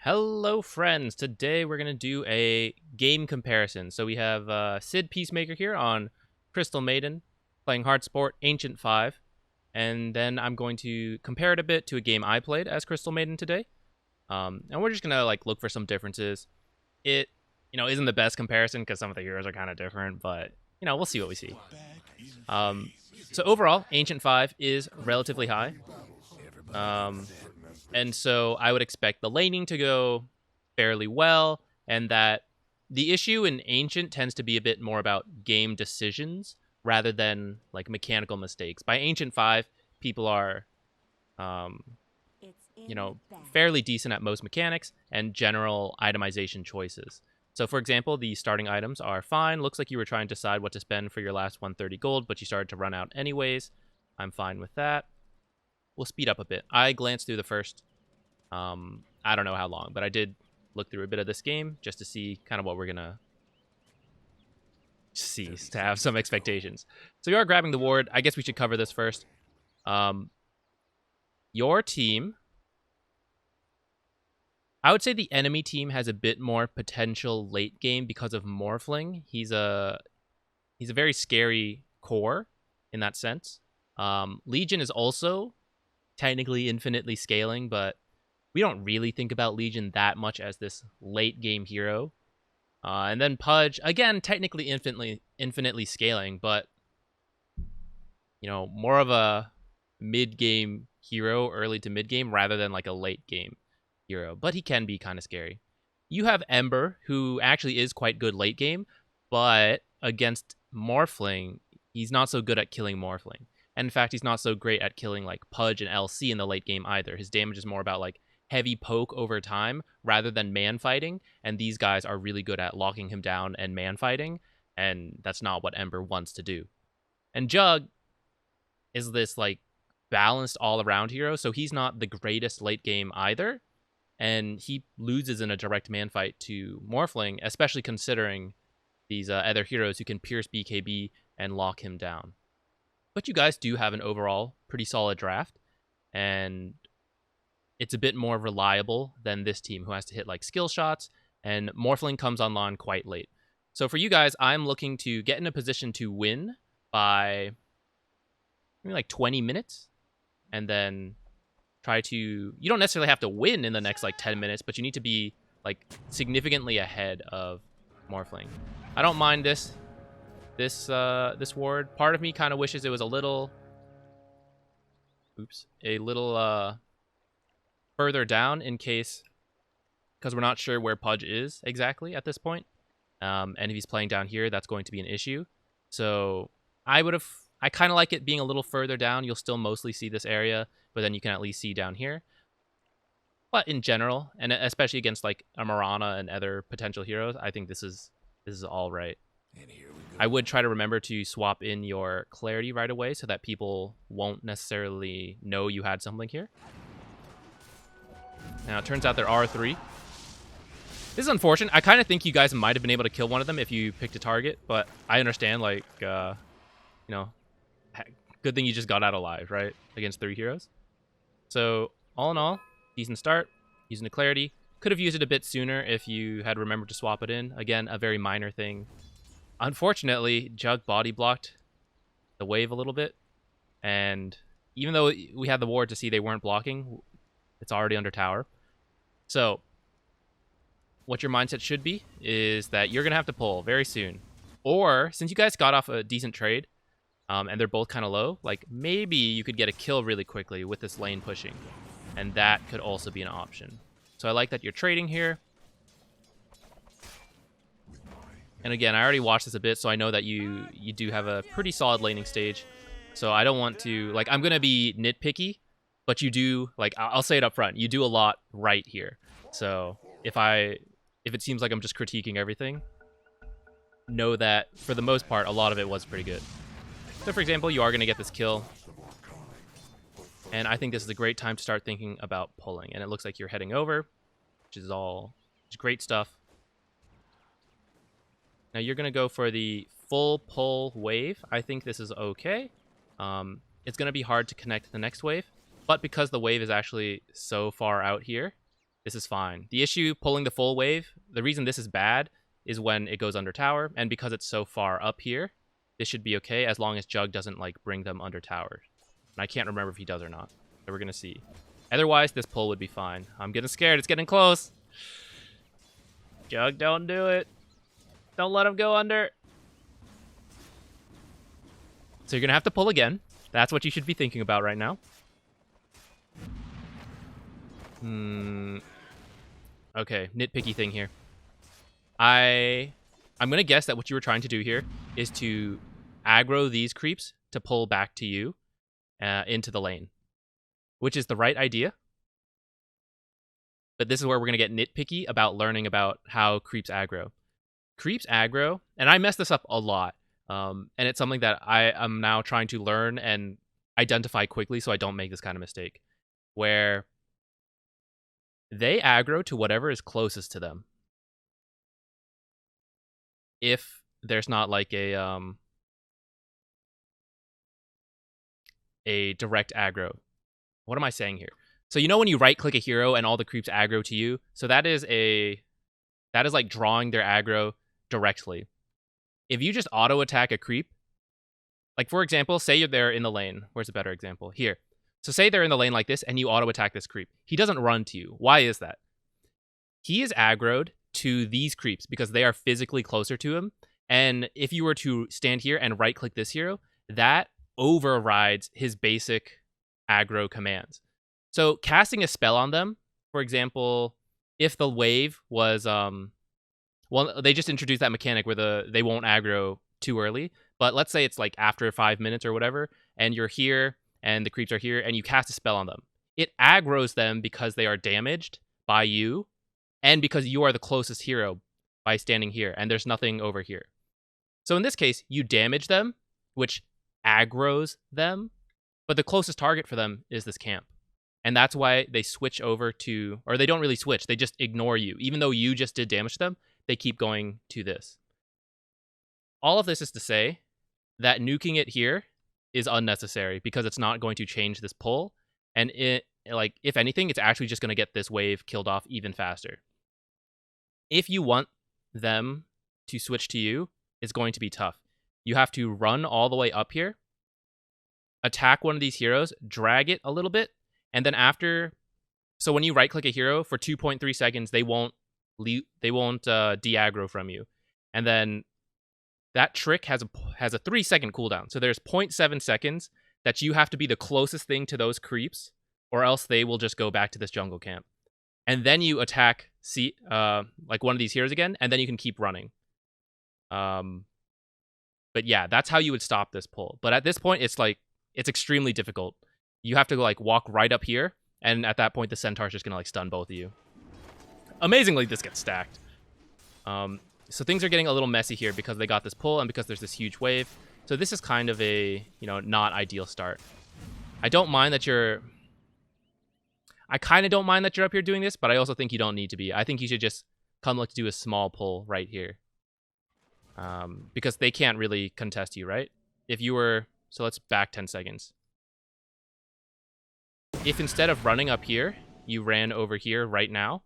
Hello, friends. Today we're going to do a game comparison. So we have Sid Peacemaker here on Crystal Maiden, playing Hard Sport Ancient 5. And then I'm going to compare it a bit to a game I played as Crystal Maiden today. And we're just going to look for some differences. It, isn't the best comparison because some of the heroes are kind of different, but, we'll see what we see. Um, so overall, Ancient 5 is relatively high. And so I would expect the laning to go fairly well, and that the issue in Ancient tends to be a bit more about game decisions rather than mechanical mistakes. By Ancient 5, people are, um, fairly decent at most mechanics and general itemization choices. So, for example, the starting items are fine. Looks like you were trying to decide what to spend for your last 130 gold, but you started to run out anyways. I'm fine with that. We'll speed up a bit. I glanced through the first, I don't know how long, but I did look through a bit of this game just to see kind of what we're going to see, to have some expectations. So you are grabbing the ward. I guess we should cover this first. Your team, I would say the enemy team has a bit more potential late game because of Morphling. He's a very scary core in that sense. Legion is also technically infinitely scaling, but we don't really think about Legion that much as this late game hero. And then Pudge, again, technically infinitely scaling, but more of a mid game hero, early to mid game, rather than a late game hero. But he can be kind of scary. You have Ember, who actually is quite good late game, but against Morphling, he's not so good at killing Morphling. And in fact, he's not so great at killing Pudge and LC in the late game either. His damage is more about heavy poke over time rather than man fighting, and these guys are really good at locking him down and man fighting, and that's not what Ember wants to do. And Jug is this balanced all around hero, so he's not the greatest late game either, and he loses in a direct man fight to Morphling, especially considering these other heroes who can pierce BKB and lock him down. But you guys do have an overall pretty solid draft, and it's a bit more reliable than this team, who has to hit skill shots, and Morphling comes online quite late. So for you guys, I'm looking to get in a position to win by maybe 20 minutes, and then try to... You don't necessarily have to win in the next 10 minutes, but you need to be significantly ahead of Morphling. I don't mind this ward. Part of me kind of wishes it was a little further down, in case, because we're not sure where Pudge is exactly at this point. And if he's playing down here, that's going to be an issue. So I kind of like it being a little further down. You'll still mostly see this area, but then you can at least see down here. But in general, and especially against a Mirana and other potential heroes, I think this is all right. I would try to remember to swap in your clarity right away so that people won't necessarily know you had something here. Now, it turns out there are 3. This is unfortunate. I kind of think you guys might have been able to kill one of them if you picked a target, but I understand, good thing you just got out alive, right? Against 3 heroes. So, all in all, decent start. Using the clarity. Could have used it a bit sooner if you had remembered to swap it in. Again, a very minor thing. Unfortunately, Jug body blocked the wave a little bit, and even though we had the ward to see they weren't blocking, it's already under tower. So what your mindset should be is that you're gonna have to pull very soon, or since you guys got off a decent trade, and they're both kind of low, maybe you could get a kill really quickly with this lane pushing, and that could also be an option. So I like that you're trading here. And again, I already watched this a bit, so I know that you do have a pretty solid laning stage. So I don't want to... I'm going to be nitpicky, but you do... I'll say it up front. You do a lot right here. So if it seems like I'm just critiquing everything, know that, for the most part, a lot of it was pretty good. So, for example, you are going to get this kill. And I think this is a great time to start thinking about pulling. And it looks like you're heading over, which is great stuff. Now you're going to go for the full pull wave. I think this is okay. It's going to be hard to connect the next wave, but because the wave is actually so far out here, This is fine. The issue pulling the full wave, the reason this is bad is when it goes under tower, and because it's so far up here, this should be okay as long as Jug doesn't like bring them under tower. And I can't remember if he does or not. So we're gonna see. Otherwise, this pull would be fine. I'm getting scared. It's getting close. Jug, don't do it. Don't let him go under. So you're gonna have to pull again. That's what you should be thinking about right now. Okay, nitpicky thing here. I'm gonna guess that what you were trying to do here is to aggro these creeps to pull back to you into the lane, which is the right idea. But this is where we're gonna get nitpicky about learning about how creeps aggro. Creeps aggro, and I mess this up a lot, and it's something that I am now trying to learn and identify quickly so I don't make this kind of mistake, where they aggro to whatever is closest to them. If there's not like a direct aggro. What am I saying here? So you know when you right click a hero and all the creeps aggro to you? So that is like drawing their aggro directly. If you just auto attack a creep, like for example, say you're there in the lane. Where's a better example? Here. So say they're in the lane like this and you auto attack this creep. He doesn't run to you. Why is that? He is aggroed to these creeps because they are physically closer to him. And if you were to stand here and right click this hero, that overrides his basic aggro commands. So casting a spell on them, for example, if the wave was well, they just introduced that mechanic where they won't aggro too early, but let's say it's like after 5 minutes or whatever, and you're here and the creeps are here and you cast a spell on them. It aggroes them because they are damaged by you and because you are the closest hero by standing here and there's nothing over here. So in this case, you damage them, which aggroes them, but the closest target for them is this camp. And that's why they switch over to, or they don't really switch, they just ignore you. Even though you just did damage to them, they keep going to this. All of this is to say that nuking it here is unnecessary because it's not going to change this pull. And it, like, if anything, it's actually just going to get this wave killed off even faster. If you want them to switch to you, it's going to be tough. You have to run all the way up here, attack one of these heroes, drag it a little bit, and then after, so when you right click a hero for 2.3 seconds, they won't de-aggro from you. And then that trick has a 3-second cooldown. So there's 0.7 seconds that you have to be the closest thing to those creeps, or else they will just go back to this jungle camp. And then you attack like one of these heroes again, and then you can keep running. But yeah, that's how you would stop this pull. But at this point, it's extremely difficult. You have to like walk right up here, and at that point, the centaur's just gonna like stun both of you. Amazingly, this gets stacked. So things are getting a little messy here because they got this pull and because there's this huge wave. So this is kind of a, not ideal start. I don't mind that I kind of don't mind that you're up here doing this, but I also think you don't need to be. I think you should just come to do a small pull right here. Because they can't really contest you, right? If you were, so let's back 10 seconds. If instead of running up here, you ran over here right now,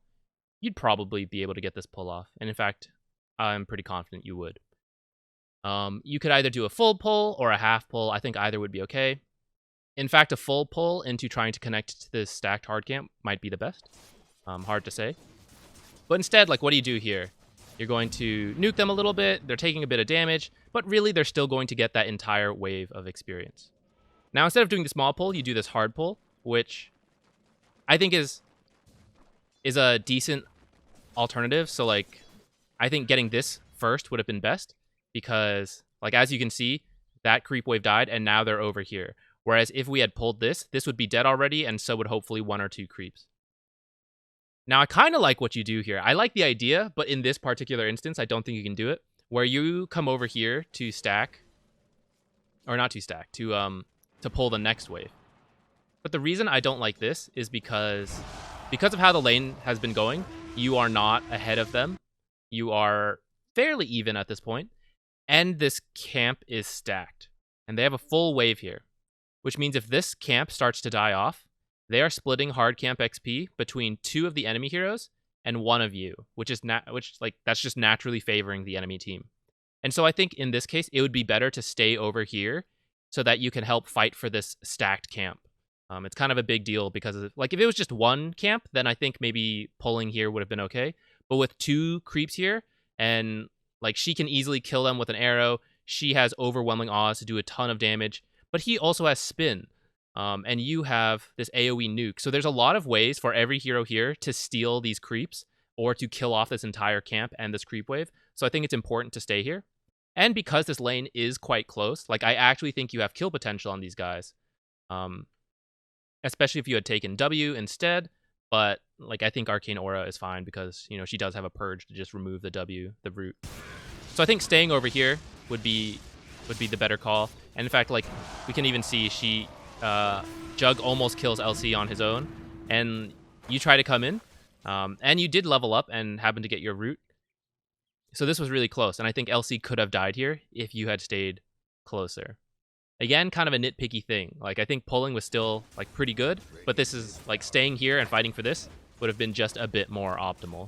you'd probably be able to get this pull off. And in fact, I'm pretty confident you would. You could either do a full pull or a half pull. I think either would be okay. In fact, a full pull into trying to connect to this stacked hard camp might be the best. Hard to say. But instead, like, what do you do here? You're going to nuke them a little bit. They're taking a bit of damage, but really they're still going to get that entire wave of experience. Now, instead of doing the small pull, you do this hard pull, which I think is a decent alternative. So, like, I think getting this first would have been best because, like, as you can see, that creep wave died, and now they're over here. Whereas if we had pulled this would be dead already, and so would hopefully 1 or 2 creeps. Now, I kind of like what you do here. I like the idea, but in this particular instance, I don't think you can do it. Where you come over here to stack, or not to stack, to pull the next wave. But the reason I don't like this is because of how the lane has been going, you are not ahead of them. You are fairly even at this point, and this camp is stacked. And they have a full wave here, which means if this camp starts to die off, they are splitting hard camp XP between 2 of the enemy heroes and 1 of you, which is that's just naturally favoring the enemy team. And so I think in this case, it would be better to stay over here so that you can help fight for this stacked camp. It's kind of a big deal because if it was just 1 camp, then I think maybe pulling here would have been okay. But with 2 creeps here, and she can easily kill them with an arrow. She has overwhelming odds to do a ton of damage, but he also has spin. And you have this AoE nuke. So there's a lot of ways for every hero here to steal these creeps or to kill off this entire camp and this creep wave. So I think it's important to stay here. And because this lane is quite close, I actually think you have kill potential on these guys. Especially if you had taken W instead. But I think Arcane Aura is fine because, she does have a purge to just remove the W, the root. So I think staying over here would be the better call. And in fact, we can even see Jug almost kills LC on his own, and you try to come in, and you did level up and happen to get your root. So this was really close, and I think LC could have died here if you had stayed closer. Again, kind of a nitpicky thing. I think pulling was still pretty good, but this is staying here and fighting for this would have been just a bit more optimal.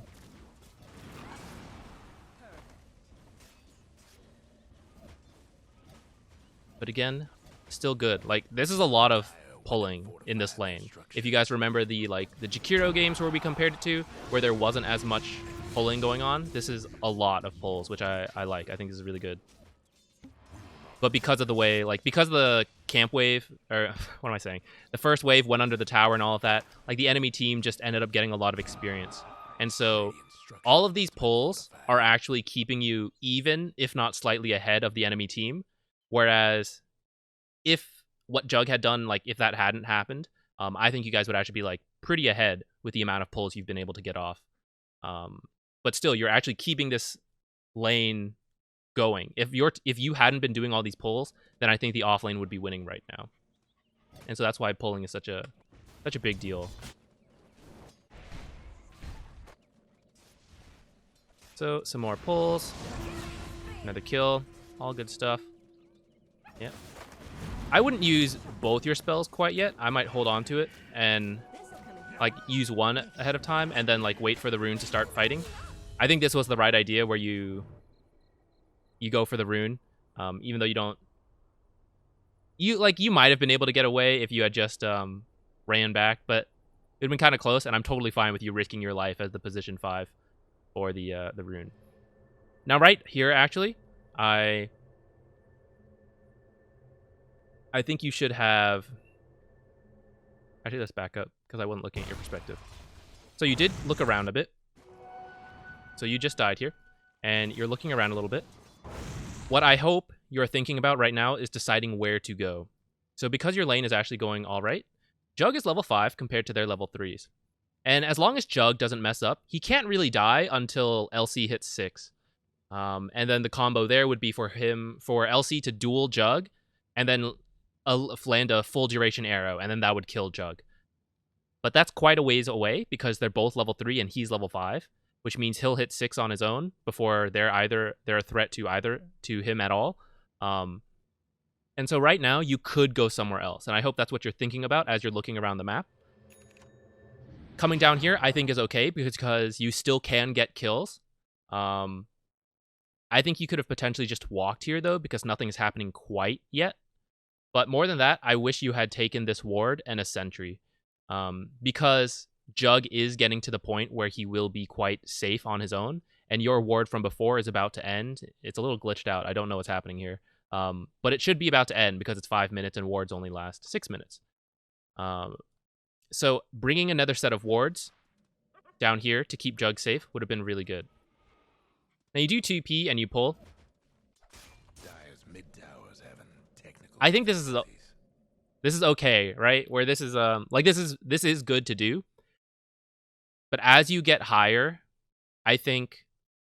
But again, still good. This is a lot of pulling in this lane. If you guys remember the Zquixotix games where we compared it to, where there wasn't as much pulling going on, this is a lot of pulls, which I like. I think this is really good. But because of the way, because of the camp wave, or what am I saying? The first wave went under the tower and all of that, the enemy team just ended up getting a lot of experience. And so all of these pulls are actually keeping you even, if not slightly ahead of the enemy team. Whereas if what Jug had done, if that hadn't happened, I think you guys would actually be pretty ahead with the amount of pulls you've been able to get off. But still, you're actually keeping this lane going. If you hadn't been doing all these pulls, then I think the off lane would be winning right now. And so that's why pulling is such a big deal. So some more pulls, another kill, all good stuff. Yeah. I wouldn't use both your spells quite yet. I might hold on to it and use one ahead of time and then wait for the rune to start fighting. I think this was the right idea where you go for the rune, even though you don't. You might have been able to get away if you had just ran back, but it'd been kind of close, and I'm totally fine with you risking your life as the position 5 for the rune. Now, right here, actually, I think you should have. Actually, let's back up because I wasn't looking at your perspective. So you did look around a bit. So you just died here, and you're looking around a little bit. What I hope you're thinking about right now is deciding where to go. So because your lane is actually going all right, Jug is level 5 compared to their level 3s. And as long as Jug doesn't mess up, he can't really die until LC hits 6. And then the combo there would be for LC to duel Jug, and then land a full duration arrow, and then that would kill Jug. But that's quite a ways away because they're both level 3 and he's level 5. Which means he'll hit 6 on his own before they're a threat to him at all. And so right now you could go somewhere else, and I hope that's what you're thinking about as you're looking around the map. Coming down here, I think is okay because you still can get kills. I think you could have potentially just walked here though because nothing is happening quite yet. But more than that, I wish you had taken this ward and a sentry, because Jug is getting to the point where he will be quite safe on his own, and your ward from before is about to end. It's a little glitched out. I don't know what's happening here. But it should be about to end because it's 5 minutes and wards only last 6 minutes. So bringing another set of wards down here to keep Jug safe would have been really good. Now you do 2P and you pull. I think this is okay, right? Where this is this is good to do. But as you get higher, I think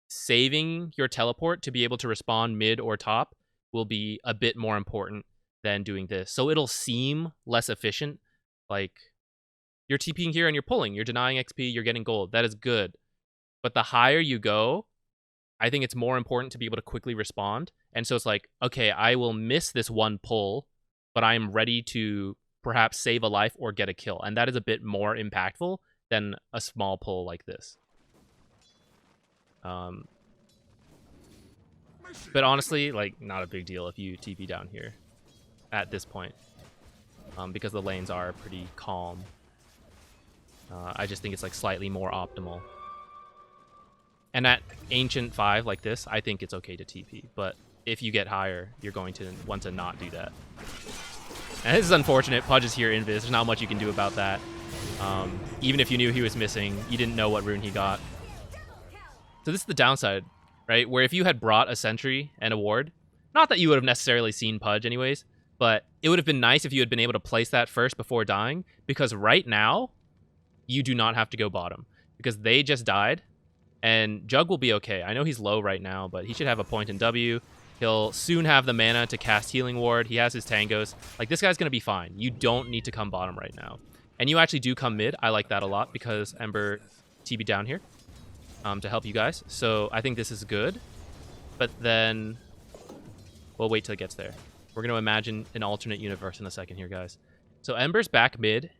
saving your teleport to be able to respawn mid or top will be a bit more important than doing this. So it'll seem less efficient. You're TPing here and you're pulling. You're denying XP. You're getting gold. That is good. But the higher you go, I think it's more important to be able to quickly respond. And so it's okay, I will miss this one pull, but I am ready to perhaps save a life or get a kill. And that is a bit more impactful than a small pull like this. But honestly, like, not a big deal if you TP down here at this point, because the lanes are pretty calm. I just think it's like slightly more optimal. And at Ancient 5 like this, I think it's okay to TP. But if you get higher, you're going to want to not do that. And this is unfortunate. Pudge is here invis. There's not much you can do about that. Even if you knew he was missing, you didn't know what rune he got. So this is the downside, right? Where if you had brought a sentry and a ward, not that you would have necessarily seen Pudge anyways, but it would have been nice if you had been able to place that first before dying, because right now, you do not have to go bottom, because they just died, and Jug will be okay. I know he's low right now, but he should have a point in W. He'll soon have the mana to cast Healing Ward. He has his Tangos. Like, this guy's going to be fine. You don't need to come bottom right now. And you actually do come mid. I like that a lot, because Ember TB down here to help you guys. So I think this is good. But then we'll wait till it gets there. We're going to imagine an alternate universe in a second here, guys. So Ember's back mid,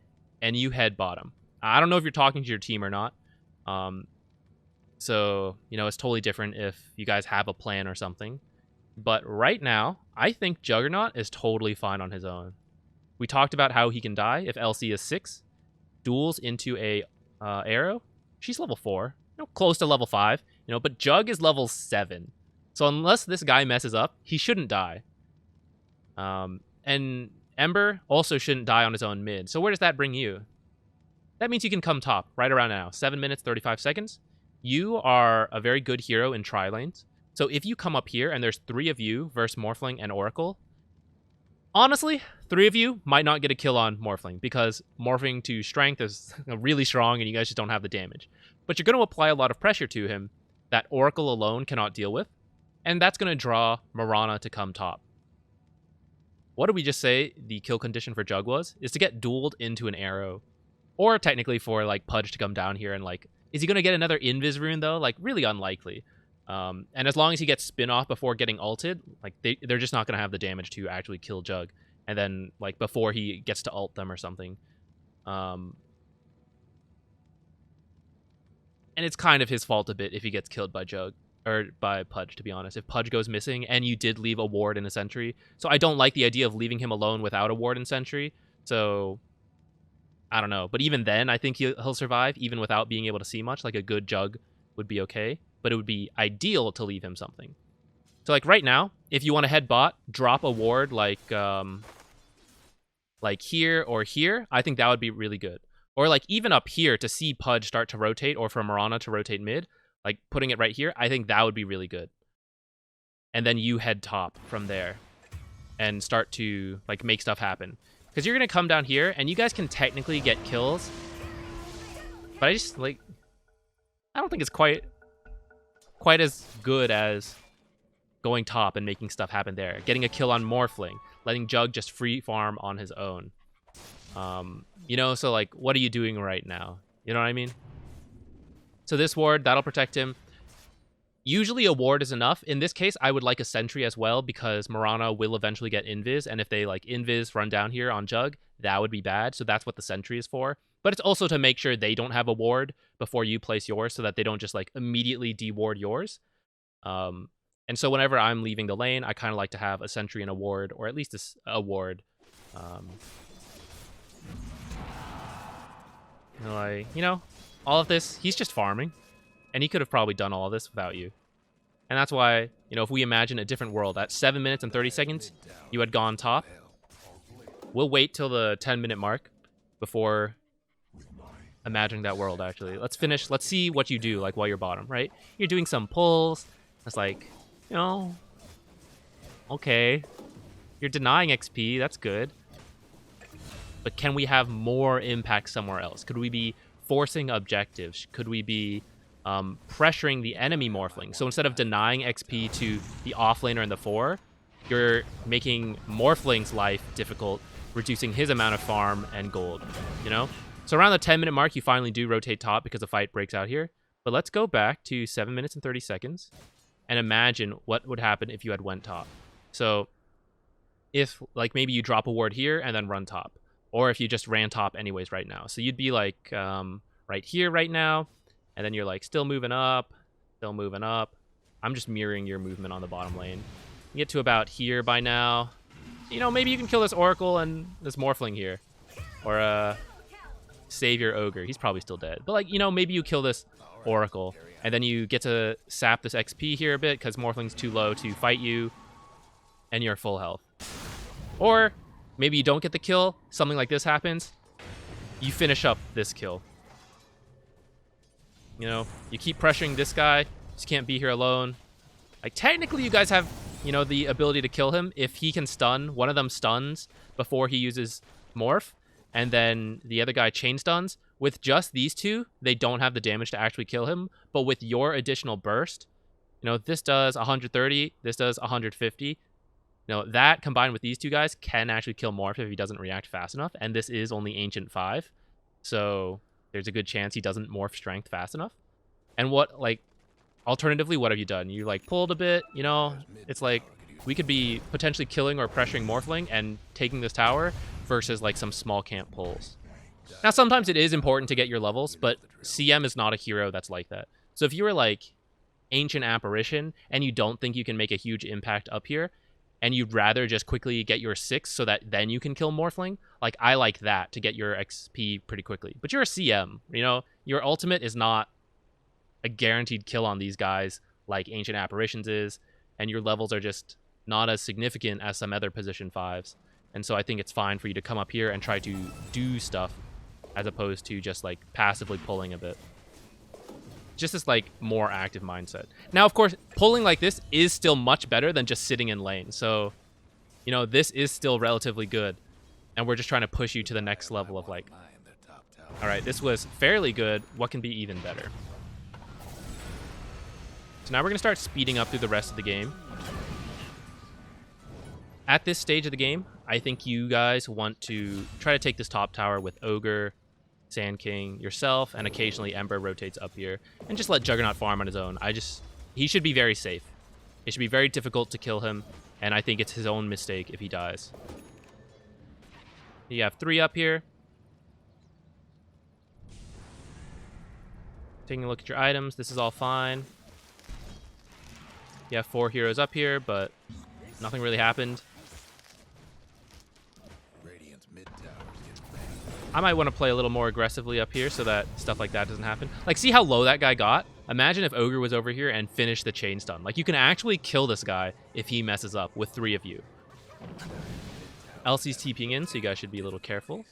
and you head bottom. I don't know if you're talking to your team or not. So, you know, it's totally different if you guys have a plan or something. But right now, I think Juggernaut is totally fine on his own. We talked about how he can die if LC is 6. Duels into a arrow. She's level 4. You know, close to level 5. You know, but Jug is level 7. So unless this guy messes up, he shouldn't die. And Ember also shouldn't die on his own mid. So where does that bring you? That means you can come top right around now. 7 minutes, 35 seconds. You are a very good hero in tri-lanes. So if you come up here and there's 3 of you versus Morphling and Oracle, honestly, 3 of you might not get a kill on Morphling, because Morphing to Strength is really strong and you guys just don't have the damage. But you're going to apply a lot of pressure to him that Oracle alone cannot deal with, and that's going to draw Mirana to come top. What did we just say the kill condition for Jug was? Is to get dueled into an arrow. Or technically for, like, Pudge to come down here and, like, is he going to get another Invis rune, though? Like, really unlikely. And as long as he gets spin off before getting ulted, like, they're just not going to have the damage to actually kill Jug. And then, like, before he gets to ult them or something. And it's kind of his fault a bit if he gets killed by Jug. Or by Pudge, to be honest. If Pudge goes missing, and you did leave a ward in a sentry. So I don't like the idea of leaving him alone without a ward in sentry. So I don't know. But even then, I think he'll survive, even without being able to see much. Like, a good Jug would be okay. But it would be ideal to leave him something. So, like, right now, if you want to head bot, drop a ward like here or here, I think that would be really good. Or, like, even up here to see Pudge start to rotate, or for Mirana to rotate mid, like, putting it right here, I think that would be really good. And then you head top from there and start to, like, make stuff happen. Because you're going to come down here, and you guys can technically get kills. But I just, like, I don't think it's quite as good as going top and making stuff happen there. Getting a kill on Morphling. Letting Jug just free farm on his own. You know, so, like, what are you doing right now? You know what I mean? So this ward, that'll protect him. Usually a ward is enough. In this case, I would like a sentry as well, because Mirana will eventually get invis, and if they, like, invis run down here on Jug, that would be bad. So that's what the sentry is for. But it's also to make sure they don't have a ward before you place yours, so that they don't just, like, immediately de-ward yours. And so whenever I'm leaving the lane, I kind of like to have a sentry and a ward, or at least a ward. Like, you know, all of this, he's just farming. And he could have probably done all of this without you. And that's why, you know, if we imagine a different world, at 7 minutes and 30 seconds, you had gone top. We'll wait till the 10-minute mark before imagining that world, actually. Let's finish. Let's see what you do, like, while you're bottom, right? You're doing some pulls. It's like, you know, okay. You're denying XP. That's good. But can we have more impact somewhere else? Could we be forcing objectives? Could we be pressuring the enemy Morphling? So instead of denying XP to the offlaner in the 4, you're making Morphling's life difficult, reducing his amount of farm and gold, you know? So around the 10-minute mark, you finally do rotate top because a fight breaks out here. But let's go back to 7 minutes and 30 seconds and imagine what would happen if you had went top. So if, like, maybe you drop a ward here and then run top. or if you just ran top anyways right now. So you'd be like right here right now, and then you're like still moving up, still moving up. I'm just mirroring your movement on the bottom lane. You get to about here by now. You know, maybe you can kill this Oracle and this Morphling here. Or save your Ogre. He's probably still dead. But like, you know, maybe you kill this Oracle, and then you get to sap this XP here a bit because Morphling's too low to fight you, and you're full health. Or maybe you don't get the kill, something like this happens, you finish up this kill. You know, you keep pressuring this guy, just can't be here alone. Like, technically you guys have, you know, the ability to kill him if he can stun. One of them stuns before he uses Morph, and then the other guy chain stuns. With just these two, they don't have the damage to actually kill him, but with your additional burst, you know, this does 130, this does 150. You know, that combined with these two guys can actually kill Morph if he doesn't react fast enough, and this is only Ancient 5, so there's a good chance he doesn't Morph Strength fast enough. And what, like, alternatively, what have you done? You, like, pulled a bit, you know? It's like, we could be potentially killing or pressuring Morphling and taking this tower versus, like, some small camp pulls. Now, sometimes it is important to get your levels, but CM is not a hero that's like that. So if you were, like, Ancient Apparition, and you don't think you can make a huge impact up here, and you'd rather just quickly get your 6 so that then you can kill Morphling, like, I like that to get your XP pretty quickly. But you're a CM, you know? Your ultimate is not a guaranteed kill on these guys like Ancient Apparitions is, and your levels are just not as significant as some other position 5s. And so I think it's fine for you to come up here and try to do stuff as opposed to just, like, passively pulling a bit. Just this, like, more active mindset. Now, of course, pulling like this is still much better than just sitting in lane. So, you know, this is still relatively good. And we're just trying to push you to the next level of, like, all right, this was fairly good. What can be even better? So now we're going to start speeding up through the rest of the game. At this stage of the game, I think you guys want to try to take this top tower with Ogre, Sand King, yourself, and occasionally Ember rotates up here, and just let Juggernaut farm on his own. He should be very safe. It should be very difficult to kill him, and I think it's his own mistake if he dies. You have 3 up here. Taking a look at your items, this is all fine. You have 4 heroes up here, but nothing really happened. I might want to play a little more aggressively up here so that stuff like that doesn't happen. Like, see how low that guy got? Imagine if Ogre was over here and finished the chain stun. Like, you can actually kill this guy if he messes up with 3 of you. Elsie's TPing in, so you guys should be a little careful.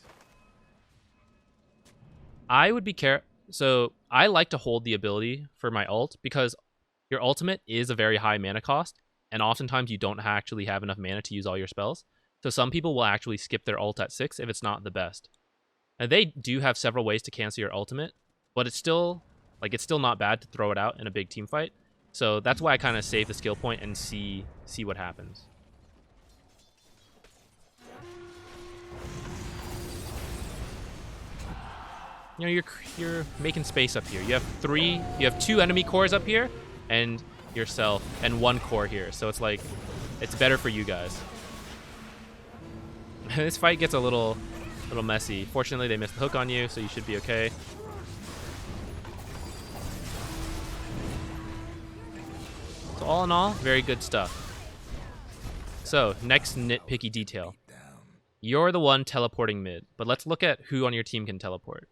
I would be careful. So I like to hold the ability for my ult because your ultimate is a very high mana cost, and oftentimes you don't actually have enough mana to use all your spells. So some people will actually skip their ult at 6 if it's not the best. And they do have several ways to cancel your ultimate, but it's still not bad to throw it out in a big team fight. So that's why I kind of save the skill point and see what happens. You know, you're making space up here. You have 2 enemy cores up here, and yourself, and 1 core here. So it's like, it's better for you guys. This fight gets a little messy. Fortunately, they missed the hook on you, so you should be okay. So all in all, very good stuff. So, next nitpicky detail. You're the one teleporting mid, but let's look at who on your team can teleport.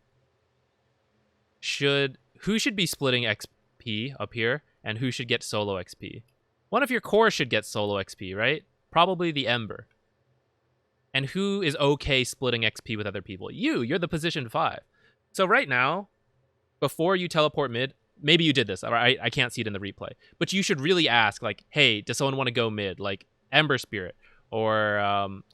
Who should be splitting XP up here, and who should get solo XP? One of your cores should get solo XP, right? Probably the Ember. And who is okay splitting XP with other people? You're the position 5. So right now, before you teleport mid, maybe you did this, I can't see it in the replay, but you should really ask, like, hey, does someone want to go mid? Like, Ember Spirit, or,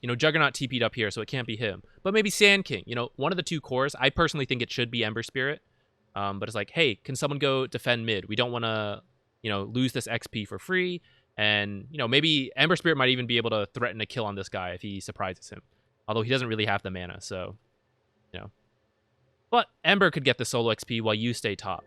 you know, Juggernaut TP'd up here, so it can't be him. But maybe Sand King, you know, one of the 2 cores. I personally think it should be Ember Spirit, but it's like, hey, can someone go defend mid? We don't want to, you know, lose this XP for free. And, you know, maybe Ember Spirit might even be able to threaten a kill on this guy if he surprises him. Although he doesn't really have the mana, so, you know. But Ember could get the solo XP while you stay top.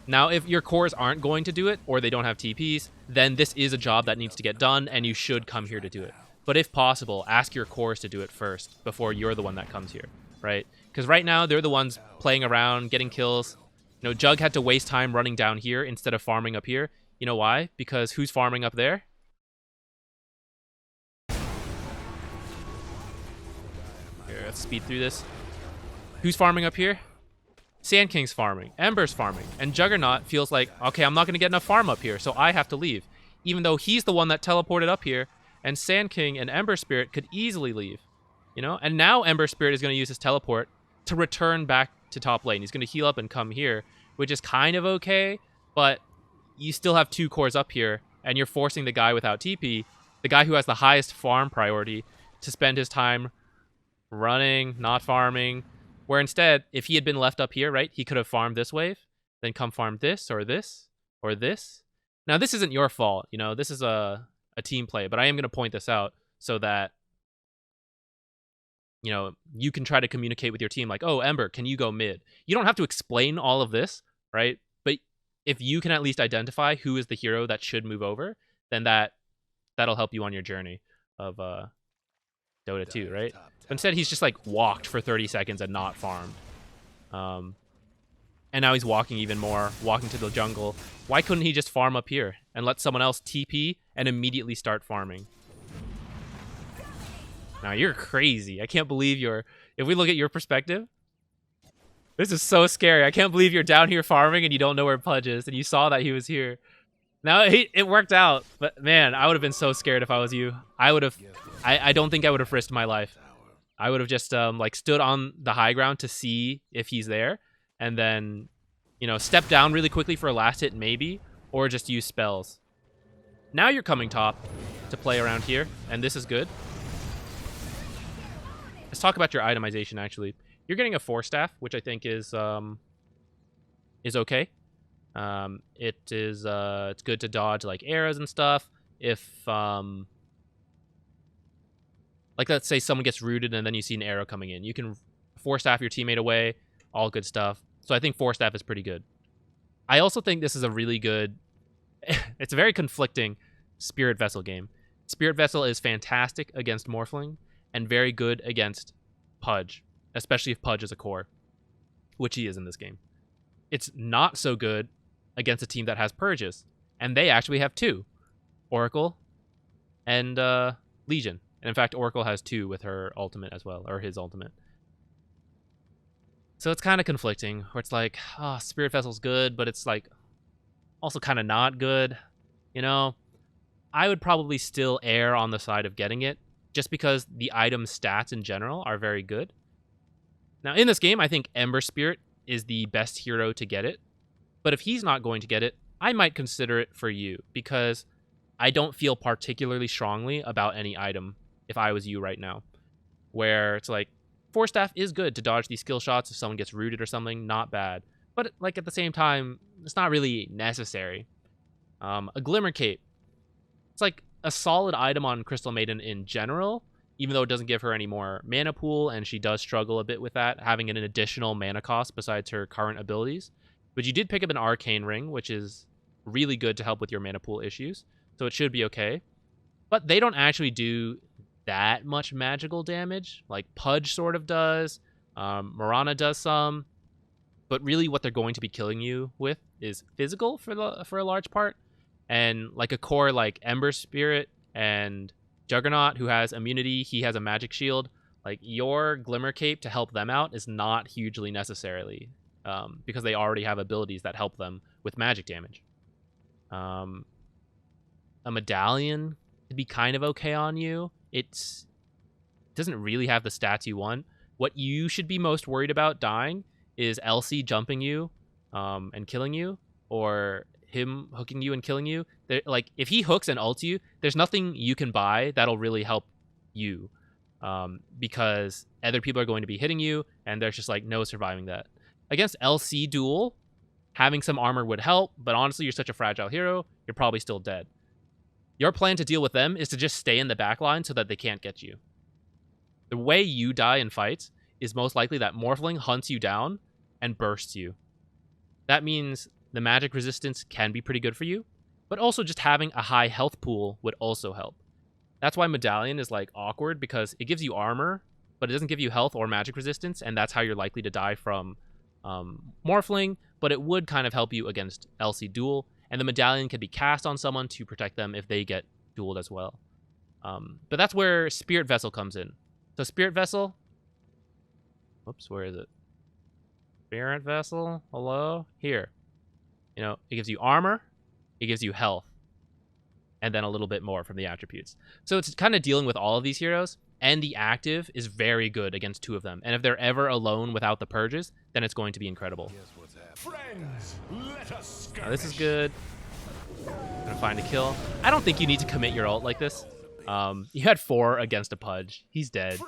Now, if your cores aren't going to do it, or they don't have TPs, then this is a job that needs to get done, and you should come here to do it. But if possible, ask your cores to do it first before you're the one that comes here, right? Because right now, they're the ones playing around, getting kills. You know, Jug had to waste time running down here instead of farming up here. You know why? Because who's farming up there? Here, let's speed through this. Who's farming up here? Sand King's farming, Ember's farming, and Juggernaut feels like, okay, I'm not going to get enough farm up here, so I have to leave. Even though he's the one that teleported up here, and Sand King and Ember Spirit could easily leave, you know? And now Ember Spirit is going to use his teleport to return back to top lane. He's going to heal up and come here, which is kind of okay, but you still have 2 cores up here, and you're forcing the guy without TP, the guy who has the highest farm priority, to spend his time running, not farming, where instead, if he had been left up here, right, he could have farmed this wave, then come farm this, or this, or this. Now, this isn't your fault, you know, this is a team play, but I am going to point this out so that, you know, you can try to communicate with your team like, oh, Ember, can you go mid? You don't have to explain all of this, right? But if you can at least identify who is the hero that should move over, then that'll help you on your journey of Dota 2, right? But instead, he's just like walked for 30 seconds and not farmed. And now he's walking even more, walking to the jungle. Why couldn't he just farm up here and let someone else TP and immediately start farming? Now, you're crazy. I can't believe if we look at your perspective, this is so scary. I can't believe you're down here farming and you don't know where Pudge is, and you saw that he was here. Now, it worked out, but man, I would have been so scared if I was you. I don't think I would have risked my life. I would have just like stood on the high ground to see if he's there, and then, you know, step down really quickly for a last hit maybe, or just use spells. Now you're coming top to play around here, and this is good. Let's talk about your itemization, actually. You're getting a 4-staff, which I think is okay. It's good to dodge like arrows and stuff. If like, let's say someone gets rooted and then you see an arrow coming in, you can 4-staff your teammate away. All good stuff. So I think 4-staff is pretty good. I also think this is a really good. It's a very conflicting Spirit Vessel game. Spirit Vessel is fantastic against Morphling and very good against Pudge, especially if Pudge is a core, which he is in this game. It's not so good against a team that has Purges, and they actually have 2, Oracle and Legion. And in fact, Oracle has 2 with her ultimate as well, or his ultimate. So it's kind of conflicting, where it's like, oh, Spirit Vessel's good, but it's like also kind of not good. You know, I would probably still err on the side of getting it, just because the item stats in general are very good. Now, in this game, I think Ember Spirit is the best hero to get it. But if he's not going to get it, I might consider it for you, because I don't feel particularly strongly about any item if I was you right now. Where it's like, 4-staff is good to dodge these skill shots if someone gets rooted or something, not bad. But like at the same time, it's not really necessary. A Glimmer Cape. It's like a solid item on Crystal Maiden in general, even though it doesn't give her any more mana pool, and she does struggle a bit with that, having an additional mana cost besides her current abilities. But you did pick up an Arcane Ring, which is really good to help with your mana pool issues, so it should be okay. But they don't actually do that much magical damage. Like Pudge sort of does, Mirana does some, but really what they're going to be killing you with is physical for a large part. And like a core like Ember Spirit and Juggernaut, who has immunity, he has a magic shield. Like, your Glimmer Cape to help them out is not hugely necessarily, because they already have abilities that help them with magic damage. A Medallion could be kind of okay on you. It doesn't really have the stats you want. What you should be most worried about dying is LC jumping you and killing you, or him hooking you and killing you. Like, if he hooks and ults you, there's nothing you can buy that'll really help you, because other people are going to be hitting you, and there's just like no surviving that. Against LC duel, having some armor would help, but honestly, you're such a fragile hero, you're probably still dead. Your plan to deal with them is to just stay in the backline so that they can't get you. The way you die in fights is most likely that Morphling hunts you down and bursts you. That means the magic resistance can be pretty good for you, but also just having a high health pool would also help. That's why Medallion is like awkward, because it gives you armor, but it doesn't give you health or magic resistance, and that's how you're likely to die from Morphling, but it would kind of help you against LC Duel, and the Medallion can be cast on someone to protect them if they get dueled as well. But that's where Spirit Vessel comes in. So Spirit Vessel, whoops, where is it? Spirit Vessel, hello? Here. You know, it gives you armor, it gives you health, and then a little bit more from the attributes. So it's kind of dealing with all of these heroes, and the active is very good against 2 of them. And if they're ever alone without the purges, then it's going to be incredible. Friends, let us This is good. Gonna find a kill. I don't think you need to commit your ult like this. You had 4 against a Pudge. He's dead.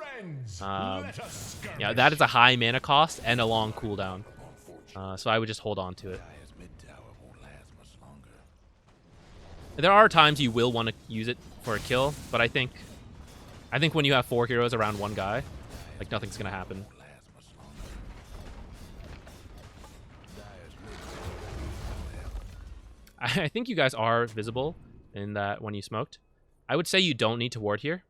Yeah, that is a high mana cost and a long cooldown. So I would just hold on to it. There are times you will want to use it for a kill, but I think when you have 4 heroes around 1 guy, like, nothing's gonna happen. I think you guys are visible in that when you smoked. I would say you don't need to ward here.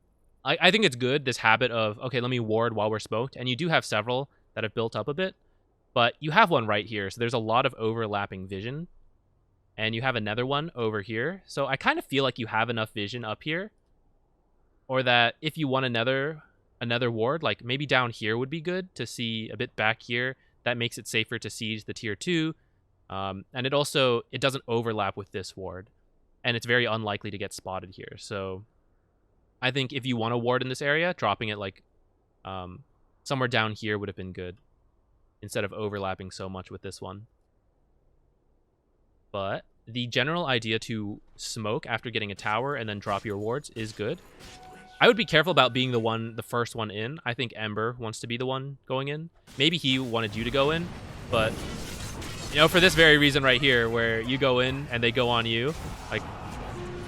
I think it's good, this habit of, okay, let me ward while we're smoked, and you do have several that have built up a bit, but you have one right here, so there's a lot of overlapping vision. And you have another one over here. So I kind of feel like you have enough vision up here. Or that if you want another ward, like maybe down here would be good to see a bit back here. That makes it safer to siege the tier 2. And it doesn't overlap with this ward. And it's very unlikely to get spotted here. So I think if you want a ward in this area, dropping it like somewhere down here would have been good. Instead of overlapping so much with this one. But the general idea to smoke after getting a tower and then drop your wards is good. I would be careful about being the first one in. I think Ember wants to be the one going in. Maybe he wanted you to go in, but you know, for this very reason right here, where you go in and they go on you, like,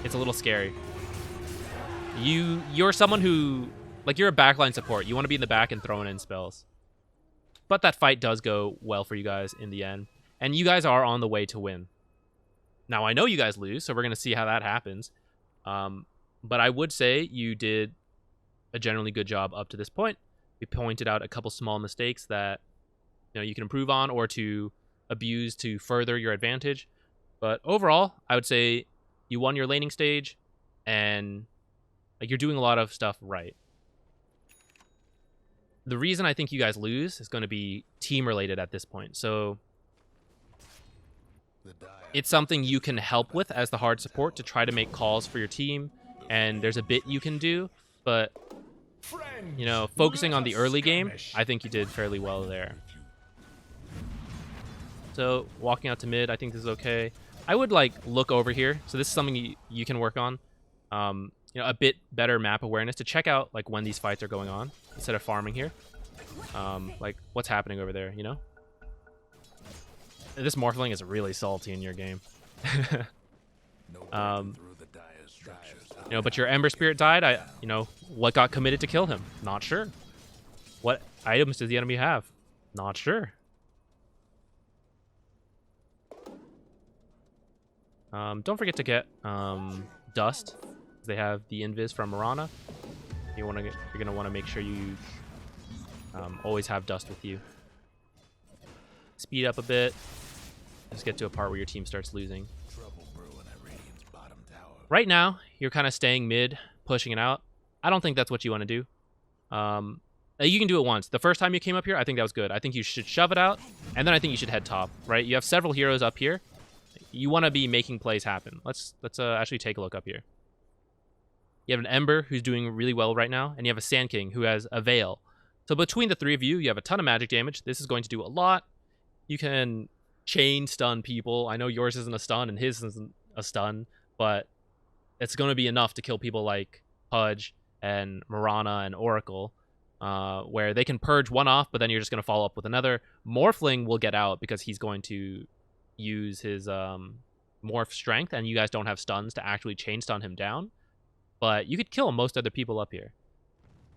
it's a little scary. You're someone who, like, you're a backline support. You want to be in the back and throwing in spells. But that fight does go well for you guys in the end, and you guys are on the way to win. Now, I know you guys lose, so we're going to see how that happens. But I would say you did a generally good job up to this point. We pointed out a couple small mistakes that you can improve on or to abuse to further your advantage. But overall, I would say you won your laning stage, and like, you're doing a lot of stuff right. The reason I think you guys lose is going to be team-related at this point. So it's something you can help with as the hard support to try to make calls for your team, and there's a bit you can do, but focusing on the early game, I think you did fairly well there. So walking out to mid, I think this is okay. I would look over here. So this is something you can work on. A bit better map awareness to check out when these fights are going on instead of farming here. What's happening over there, This Morphling is really salty in your game. But your Ember Spirit died. What got committed to kill him? Not sure. What items does the enemy have? Not sure. Don't forget to get Dust. They have the Invis from Mirana. You're gonna want to make sure you always have Dust with you. Speed up a bit. Just get to a part where your team starts losing. Right now, you're kind of staying mid, pushing it out. I don't think that's what you want to do. You can do it once. The first time you came up here, I think that was good. I think you should shove it out, and then I think you should head top, right? You have several heroes up here. You want to be making plays happen. Let's actually take a look up here. You have an Ember who's doing really well right now, and you have a Sand King who has a Veil. So between the three of you, you have a ton of magic damage. This is going to do a lot. You can chain stun people. I know yours isn't a stun and his isn't a stun, but it's going to be enough to kill people like Pudge and Mirana and Oracle, where they can purge one off, but then you're just going to follow up with another. Morphling will get out because he's going to use his morph strength, and you guys don't have stuns to actually chain stun him down. But you could kill most other people up here.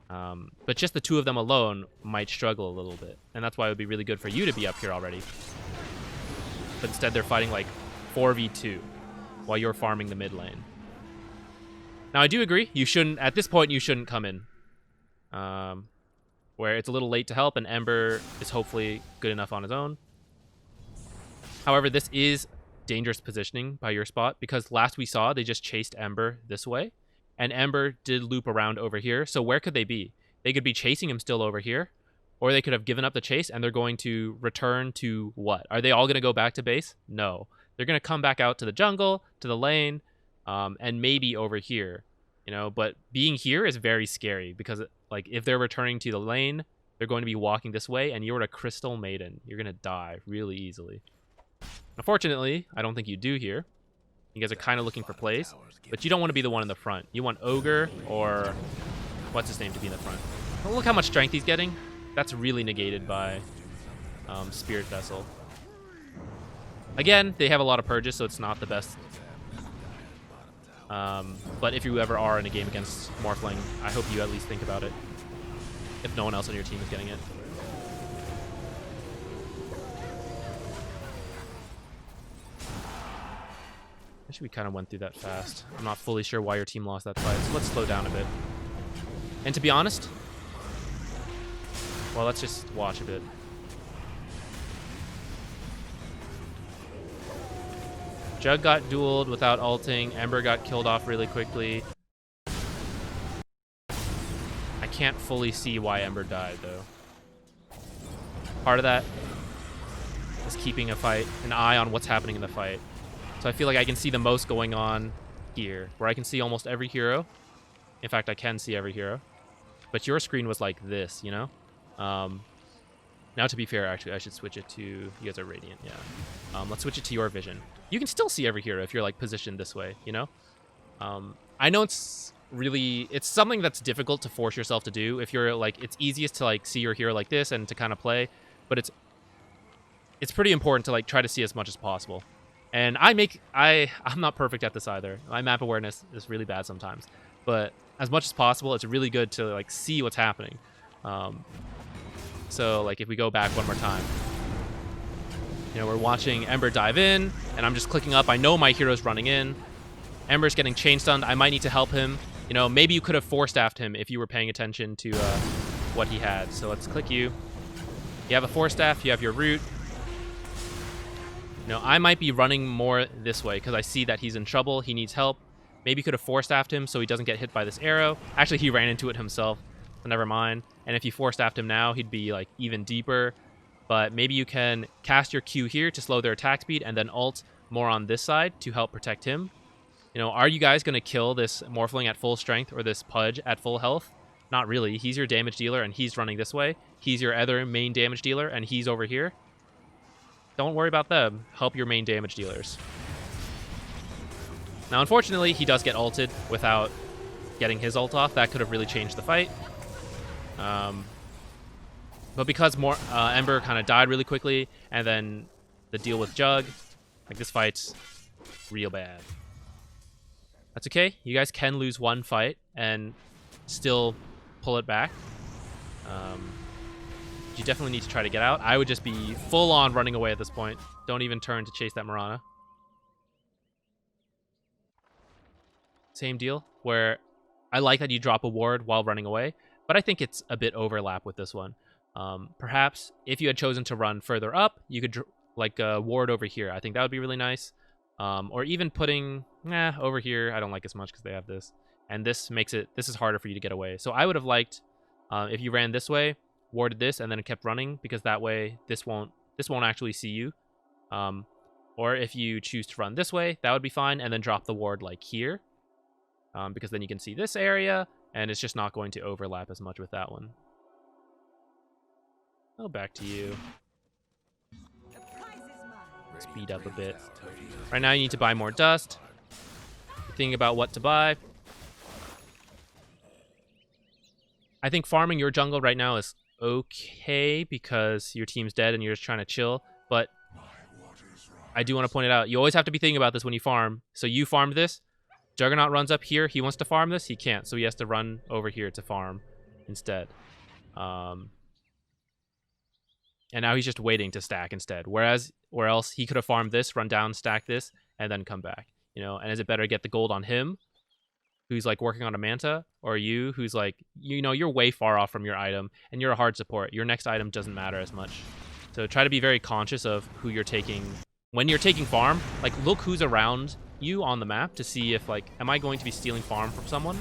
But just the two of them alone might struggle a little bit, and that's why it would be really good for you to be up here already. But instead they're fighting 4v2 while you're farming the mid lane. Now, I do agree. You shouldn't, at this point, you shouldn't come in. Where it's a little late to help, and Ember is hopefully good enough on his own. However, this is dangerous positioning by your spot, because last we saw, they just chased Ember this way, and Ember did loop around over here. So where could they be? They could be chasing him still over here, or they could have given up the chase, and they're going to return to what? Are they all going to go back to base? No. They're going to come back out to the jungle, to the lane, and maybe over here. You know, but being here is very scary, because like if they're returning to the lane, they're going to be walking this way, and you're a Crystal Maiden. You're going to die really easily. Unfortunately, I don't think you do here. You guys are kind of looking for plays, but you don't want to be the one in the front. You want Ogre or what's his name to be in the front. Well, look how much strength he's getting. That's really negated by Spirit Vessel. Again, they have a lot of purges, so it's not the best. But if you ever are in a game against Morphling, I hope you at least think about it, if no one else on your team is getting it. Actually, we kind of went through that fast. I'm not fully sure why your team lost that fight, so let's slow down a bit. And to be honest, well, let's just watch a bit. Jug got dueled without ulting. Ember got killed off really quickly. I can't fully see why Ember died, though. Part of that is keeping an eye on what's happening in the fight. So I feel like I can see the most going on here, where I can see almost every hero. In fact, I can see every hero. But your screen was like this, you know? Now, to be fair, actually, I should switch it to... You guys are Radiant, yeah. Let's switch it to your vision. You can still see every hero if you're, like, positioned this way, you know? I know it's really... It's something that's difficult to force yourself to do. If you're, like... It's easiest to, like, see your hero like this and to kind of play. But it's pretty important to, like, try to see as much as possible. And I'm not perfect at this either. My map awareness is really bad sometimes. But as much as possible, it's really good to, like, see what's happening. So, like, if we go back one more time, you know, we're watching Ember dive in, and I'm just clicking up. I know my hero's running in. Ember's getting chain stunned. I might need to help him. You know, maybe you could have Force-staffed him if you were paying attention to what he had. So let's click you. You have a Force-staff. You have your root. You know, I might be running more this way because I see that he's in trouble. He needs help. Maybe you could have Force-staffed him so he doesn't get hit by this arrow. Actually, he ran into it himself. So never mind. And if you Force-staffed him now, he'd be, like, even deeper. But maybe you can cast your Q here to slow their attack speed and then ult more on this side to help protect him. You know, are you guys going to kill this Morphling at full strength or this Pudge at full health? Not really. He's your damage dealer, and he's running this way. He's your other main damage dealer, and he's over here. Don't worry about them. Help your main damage dealers. Now, unfortunately, he does get ulted without getting his ult off. That could have really changed the fight. But because Ember kind of died really quickly, and then the deal with Jug, like, this fight's real bad. That's okay. You guys can lose one fight and still pull it back. You definitely need to try to get out. I would just be full on running away at this point. Don't even turn to chase that Mirana. Same deal, where I like that you drop a ward while running away, but I think it's a bit overlap with this one. Perhaps if you had chosen to run further up, you could like ward over here. I think that would be really nice. Or even putting over here. I don't like as much because they have this, and this is harder for you to get away. So I would have liked if you ran this way, warded this, and then it kept running, because that way this won't actually see you. Or if you choose to run this way, that would be fine, and then drop the ward like here, because then you can see this area, and it's just not going to overlap as much with that one. Oh, back to you. Speed up a bit. Right now you need to buy more dust. Think about what to buy. I think farming your jungle right now is okay because your team's dead and you're just trying to chill, but I do want to point it out. You always have to be thinking about this when you farm. So you farmed this. Juggernaut runs up here. He wants to farm this. He can't, so he has to run over here to farm instead. And now he's just waiting to stack instead. Or else he could have farmed this, run down, stack this, and then come back. You know, and is it better to get the gold on him who's like working on a manta, or you who's like, you know, you're way far off from your item and you're a hard support. Your next item doesn't matter as much. So try to be very conscious of who you're taking. When you're taking farm, like look who's around you on the map to see if like, am I going to be stealing farm from someone?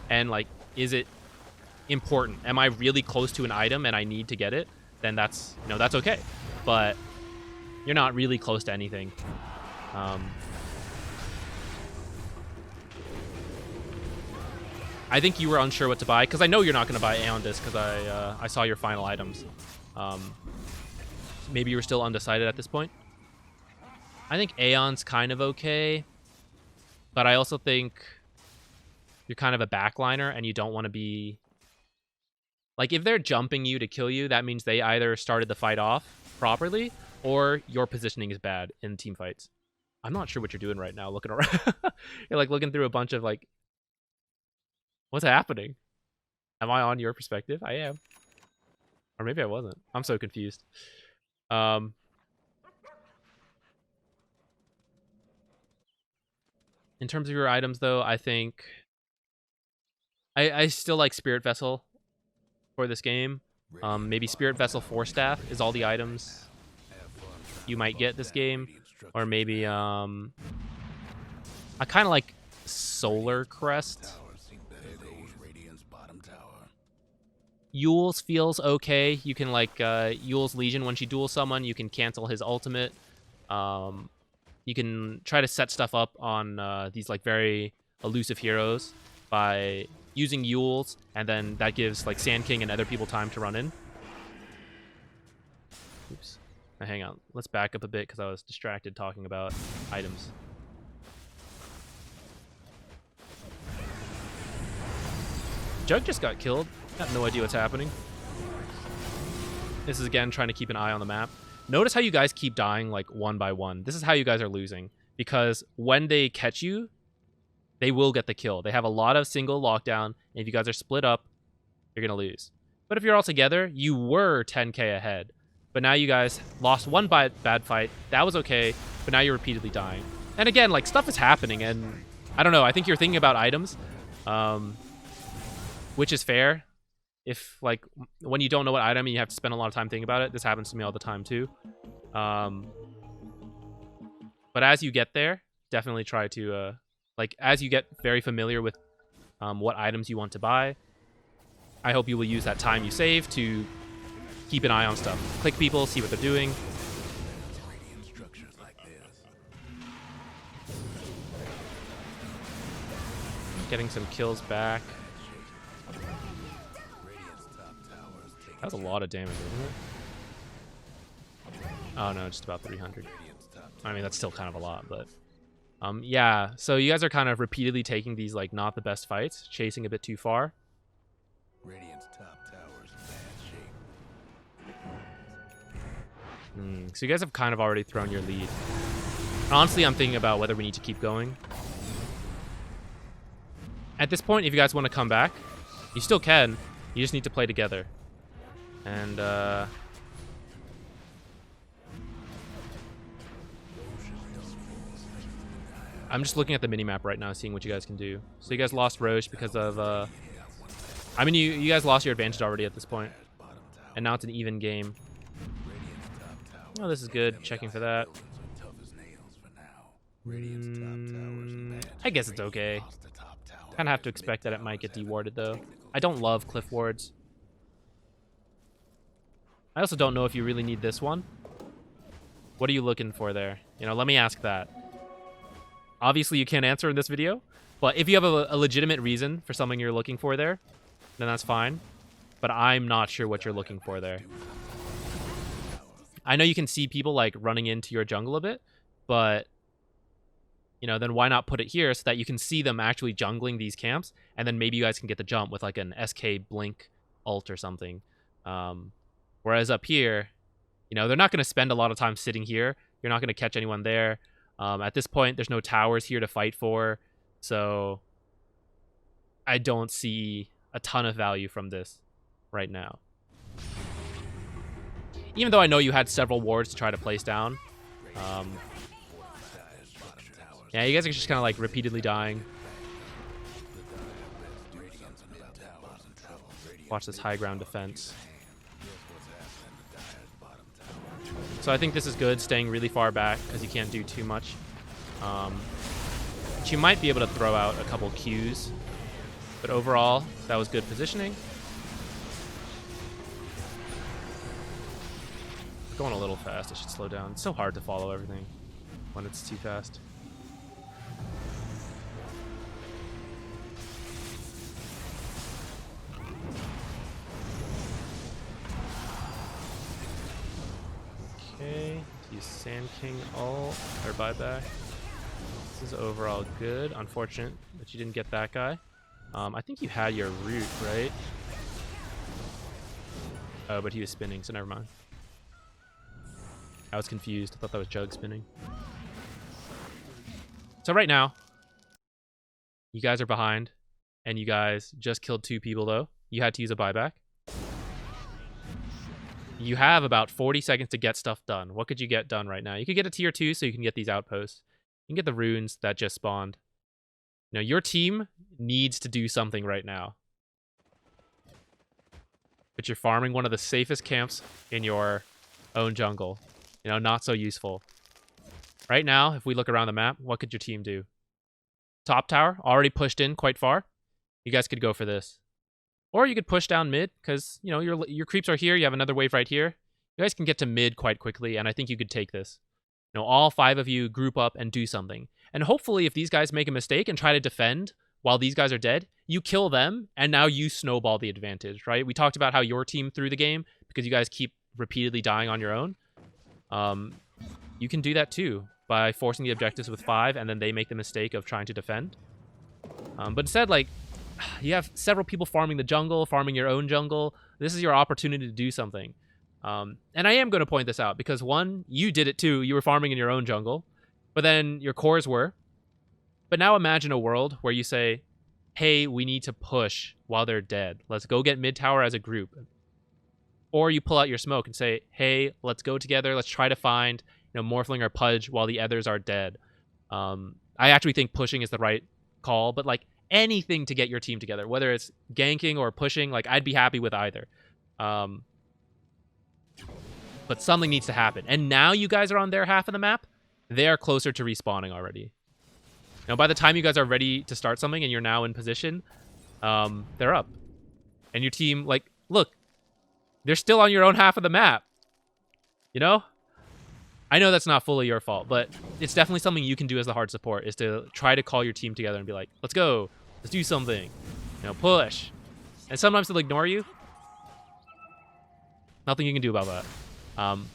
And like, is it important? Am I really close to an item and I need to get it? Then that's, you know, that's okay. But you're not really close to anything. I think you were unsure what to buy, because I know you're not going to buy Aeon Disc, because I saw your final items. Maybe you were still undecided at this point. I think Aeon's kind of okay, but I also think you're kind of a backliner, and you don't want to be... Like, if they're jumping you to kill you, that means they either started the fight off properly, or your positioning is bad in team fights. I'm not sure what you're doing right now, looking around. You're, like, looking through a bunch of, like... What's happening? Am I on your perspective? I am. Or maybe I wasn't. I'm so confused. In terms of your items, though, I think... I still like Spirit Vessel for this game. Maybe Spirit Vessel 4 Staff is all the items you might get this game. Or maybe, I kind of like Solar Crest. Yule's feels okay. You can, like, Yule's Legion, when she duels someone, you can cancel his ultimate. You can try to set stuff up on these, like, very elusive heroes by using Yule's, and then that gives, like, Sand King and other people time to run in. Oops. Now, hang on. Let's back up a bit, because I was distracted talking about items. Jug just got killed. I have no idea what's happening. This is, again, trying to keep an eye on the map. Notice how you guys keep dying, like, one by one. This is how you guys are losing. Because when they catch you, they will get the kill. They have a lot of single lockdown, and if you guys are split up, you're going to lose. But if you're all together, you were 10k ahead. But now you guys lost one bad fight. That was okay, but now you're repeatedly dying. And again, like, stuff is happening, and I don't know. I think you're thinking about items, which is fair. If, like, when you don't know what item and you have to spend a lot of time thinking about it, this happens to me all the time too. But as you get there, definitely try to, like, as you get very familiar with what items you want to buy, I hope you will use that time you save to keep an eye on stuff. Click people, see what they're doing. Getting some kills back. That was a lot of damage, wasn't it? Oh no, just about 300. I mean, that's still kind of a lot, but... yeah, so you guys are kind of repeatedly taking these, like, not the best fights, chasing a bit too far. Radiant's top tower's in bad shape. So you guys have kind of already thrown your lead. Honestly, I'm thinking about whether we need to keep going. At this point, if you guys want to come back, you still can. You just need to play together. And, I'm just looking at the minimap right now, seeing what you guys can do. So you guys lost Roche because of, I mean, you guys lost your advantage already at this point. And now it's an even game. Oh, this is good. Checking for that. I guess it's okay. Kind of have to expect that it might get dewarded, though. I don't love cliff wards. I also don't know if you really need this one. What are you looking for there? You know, let me ask that. Obviously, you can't answer in this video, but if you have a legitimate reason for something you're looking for there, then that's fine. But I'm not sure what you're looking for there. I know you can see people, like, running into your jungle a bit, but, you know, then why not put it here so that you can see them actually jungling these camps, and then maybe you guys can get the jump with, like, an SK Blink ult or something. Whereas up here, you know, they're not going to spend a lot of time sitting here. You're not going to catch anyone there. At this point, there's no towers here to fight for. So I don't see a ton of value from this right now. Even though I know you had several wards to try to place down. Yeah, you guys are just kind of, like, repeatedly dying. Watch this high ground defense. So I think this is good, staying really far back because you can't do too much. But you might be able to throw out a couple Qs. But overall, that was good positioning. Going a little fast. I should slow down. It's so hard to follow everything when it's too fast. Okay, use Sand King ult or buyback. This is overall good. Unfortunate that you didn't get that guy. I think you had your root, right? Oh, but he was spinning, so never mind. I was confused. I thought that was Jug spinning. So right now, you guys are behind, and you guys just killed 2 people, though. You had to use a buyback. You have about 40 seconds to get stuff done. What could you get done right now? You could get a tier 2 so you can get these outposts. You can get the runes that just spawned. Now, your team needs to do something right now. But you're farming one of the safest camps in your own jungle. You know, not so useful. Right now, if we look around the map, what could your team do? Top tower, already pushed in quite far. You guys could go for this. Or you could push down mid, because, you know, your creeps are here. You have another wave right here. You guys can get to mid quite quickly, and I think you could take this. You know, all 5 of you group up and do something. And hopefully, if these guys make a mistake and try to defend while these guys are dead, you kill them, and now you snowball the advantage, right? We talked about how your team threw the game because you guys keep repeatedly dying on your own. You can do that too by forcing the objectives with 5, and then they make the mistake of trying to defend. But instead, like, you have several people farming the jungle, farming your own jungle. This is your opportunity to do something. And I am going to point this out because, one, you did it too. You were farming in your own jungle, but then your cores were. But now imagine a world where you say, hey, we need to push while they're dead. Let's go get mid tower as a group. Or you pull out your smoke and say, hey, let's go together. Let's try to find, you know, Morphling or Pudge while the others are dead. I actually think pushing is the right call, but like anything to get your team together, whether it's ganking or pushing, like I'd be happy with either. But something needs to happen. And now you guys are on their half of the map. They are closer to respawning already. Now, by the time you guys are ready to start something and you're now in position, they're up. And your team, like, look, they're still on your own half of the map. You know? I know that's not fully your fault, but it's definitely something you can do as the hard support, is to try to call your team together and be like, let's go. Let's do something. You know, push. And sometimes they'll ignore you. Nothing you can do about that.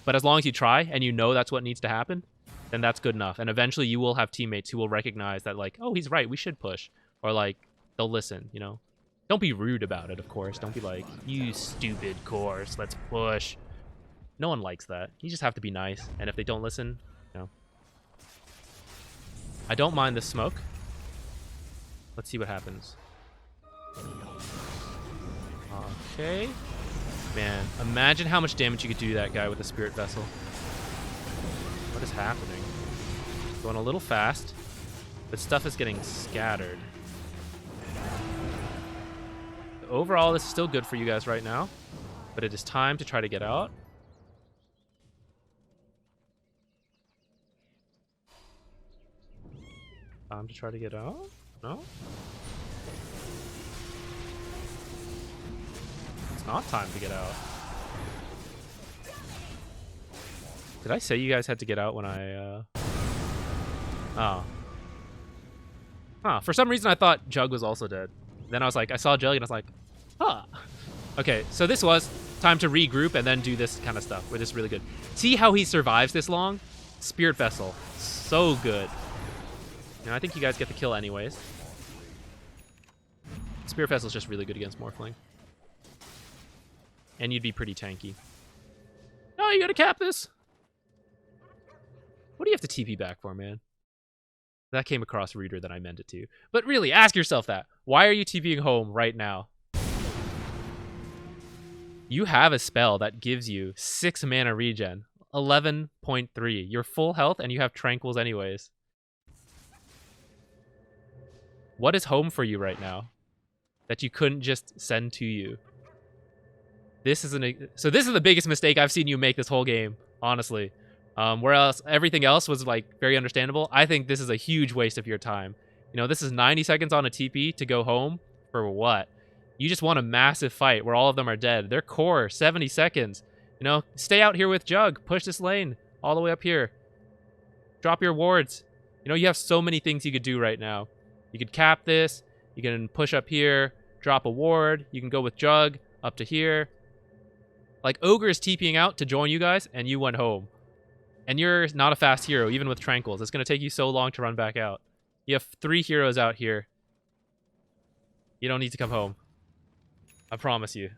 But as long as you try and you know that's what needs to happen, then that's good enough. And eventually you will have teammates who will recognize that, like, oh, he's right, we should push. Or, like, they'll listen, you know? Don't be rude about it, of course. Don't be like, you stupid course, let's push. No one likes that. You just have to be nice. And if they don't listen, you know. I don't mind the smoke. Let's see what happens. Okay. Man, imagine how much damage you could do to that guy with a Spirit Vessel. What is happening? Going a little fast, but stuff is getting scattered. Overall, this is still good for you guys right now, but it is time to try to get out. Time to try to get out? No? It's not time to get out. Did I say you guys had to get out when I, Oh. Huh, for some reason I thought Jug was also dead. Then I was like, I saw Jug and I was like, huh. Okay, so this was time to regroup and then do this kind of stuff, where this is really good. See how he survives this long? Spirit Vessel. So good. And I think you guys get the kill anyways. Spirit Vessel is just really good against Morphling. And you'd be pretty tanky. No, you gotta cap this. What do you have to TP back for, man? That came across ruder than I meant it to. But really, ask yourself that. Why are you TPing home right now? You have a spell that gives you 6 mana regen. 11.3. You're full health and you have Tranquils anyways. What is home for you right now that you couldn't just send to you? This is so this is the biggest mistake I've seen you make this whole game, honestly. Whereas everything else was like very understandable. I think this is a huge waste of your time. You know, this is 90 seconds on a TP to go home for what? You just want a massive fight where all of them are dead. Their core, 70 seconds. You know, stay out here with Jug. Push this lane all the way up here. Drop your wards. You know, you have so many things you could do right now. You could cap this. You can push up here, drop a ward. You can go with Jug up to here. Like, Ogre is TPing out to join you guys, and you went home. And you're not a fast hero, even with Tranquils. It's going to take you so long to run back out. You have 3 heroes out here. You don't need to come home. I promise you.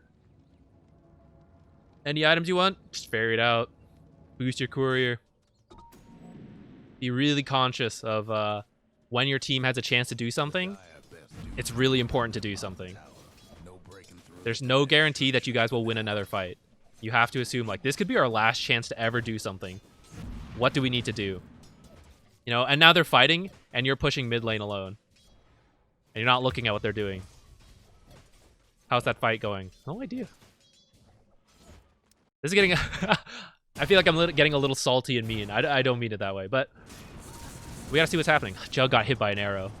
Any items you want? Just ferry it out. Boost your courier. Be really conscious of when your team has a chance to do something. It's really important to do something. There's no guarantee that you guys will win another fight. You have to assume, like, this could be our last chance to ever do something. What do we need to do? You know, and now they're fighting, and you're pushing mid lane alone. And you're not looking at what they're doing. How's that fight going? No idea. This is getting... I feel like I'm getting a little salty and mean. I don't mean it that way, but... we gotta see what's happening. Jug got hit by an arrow.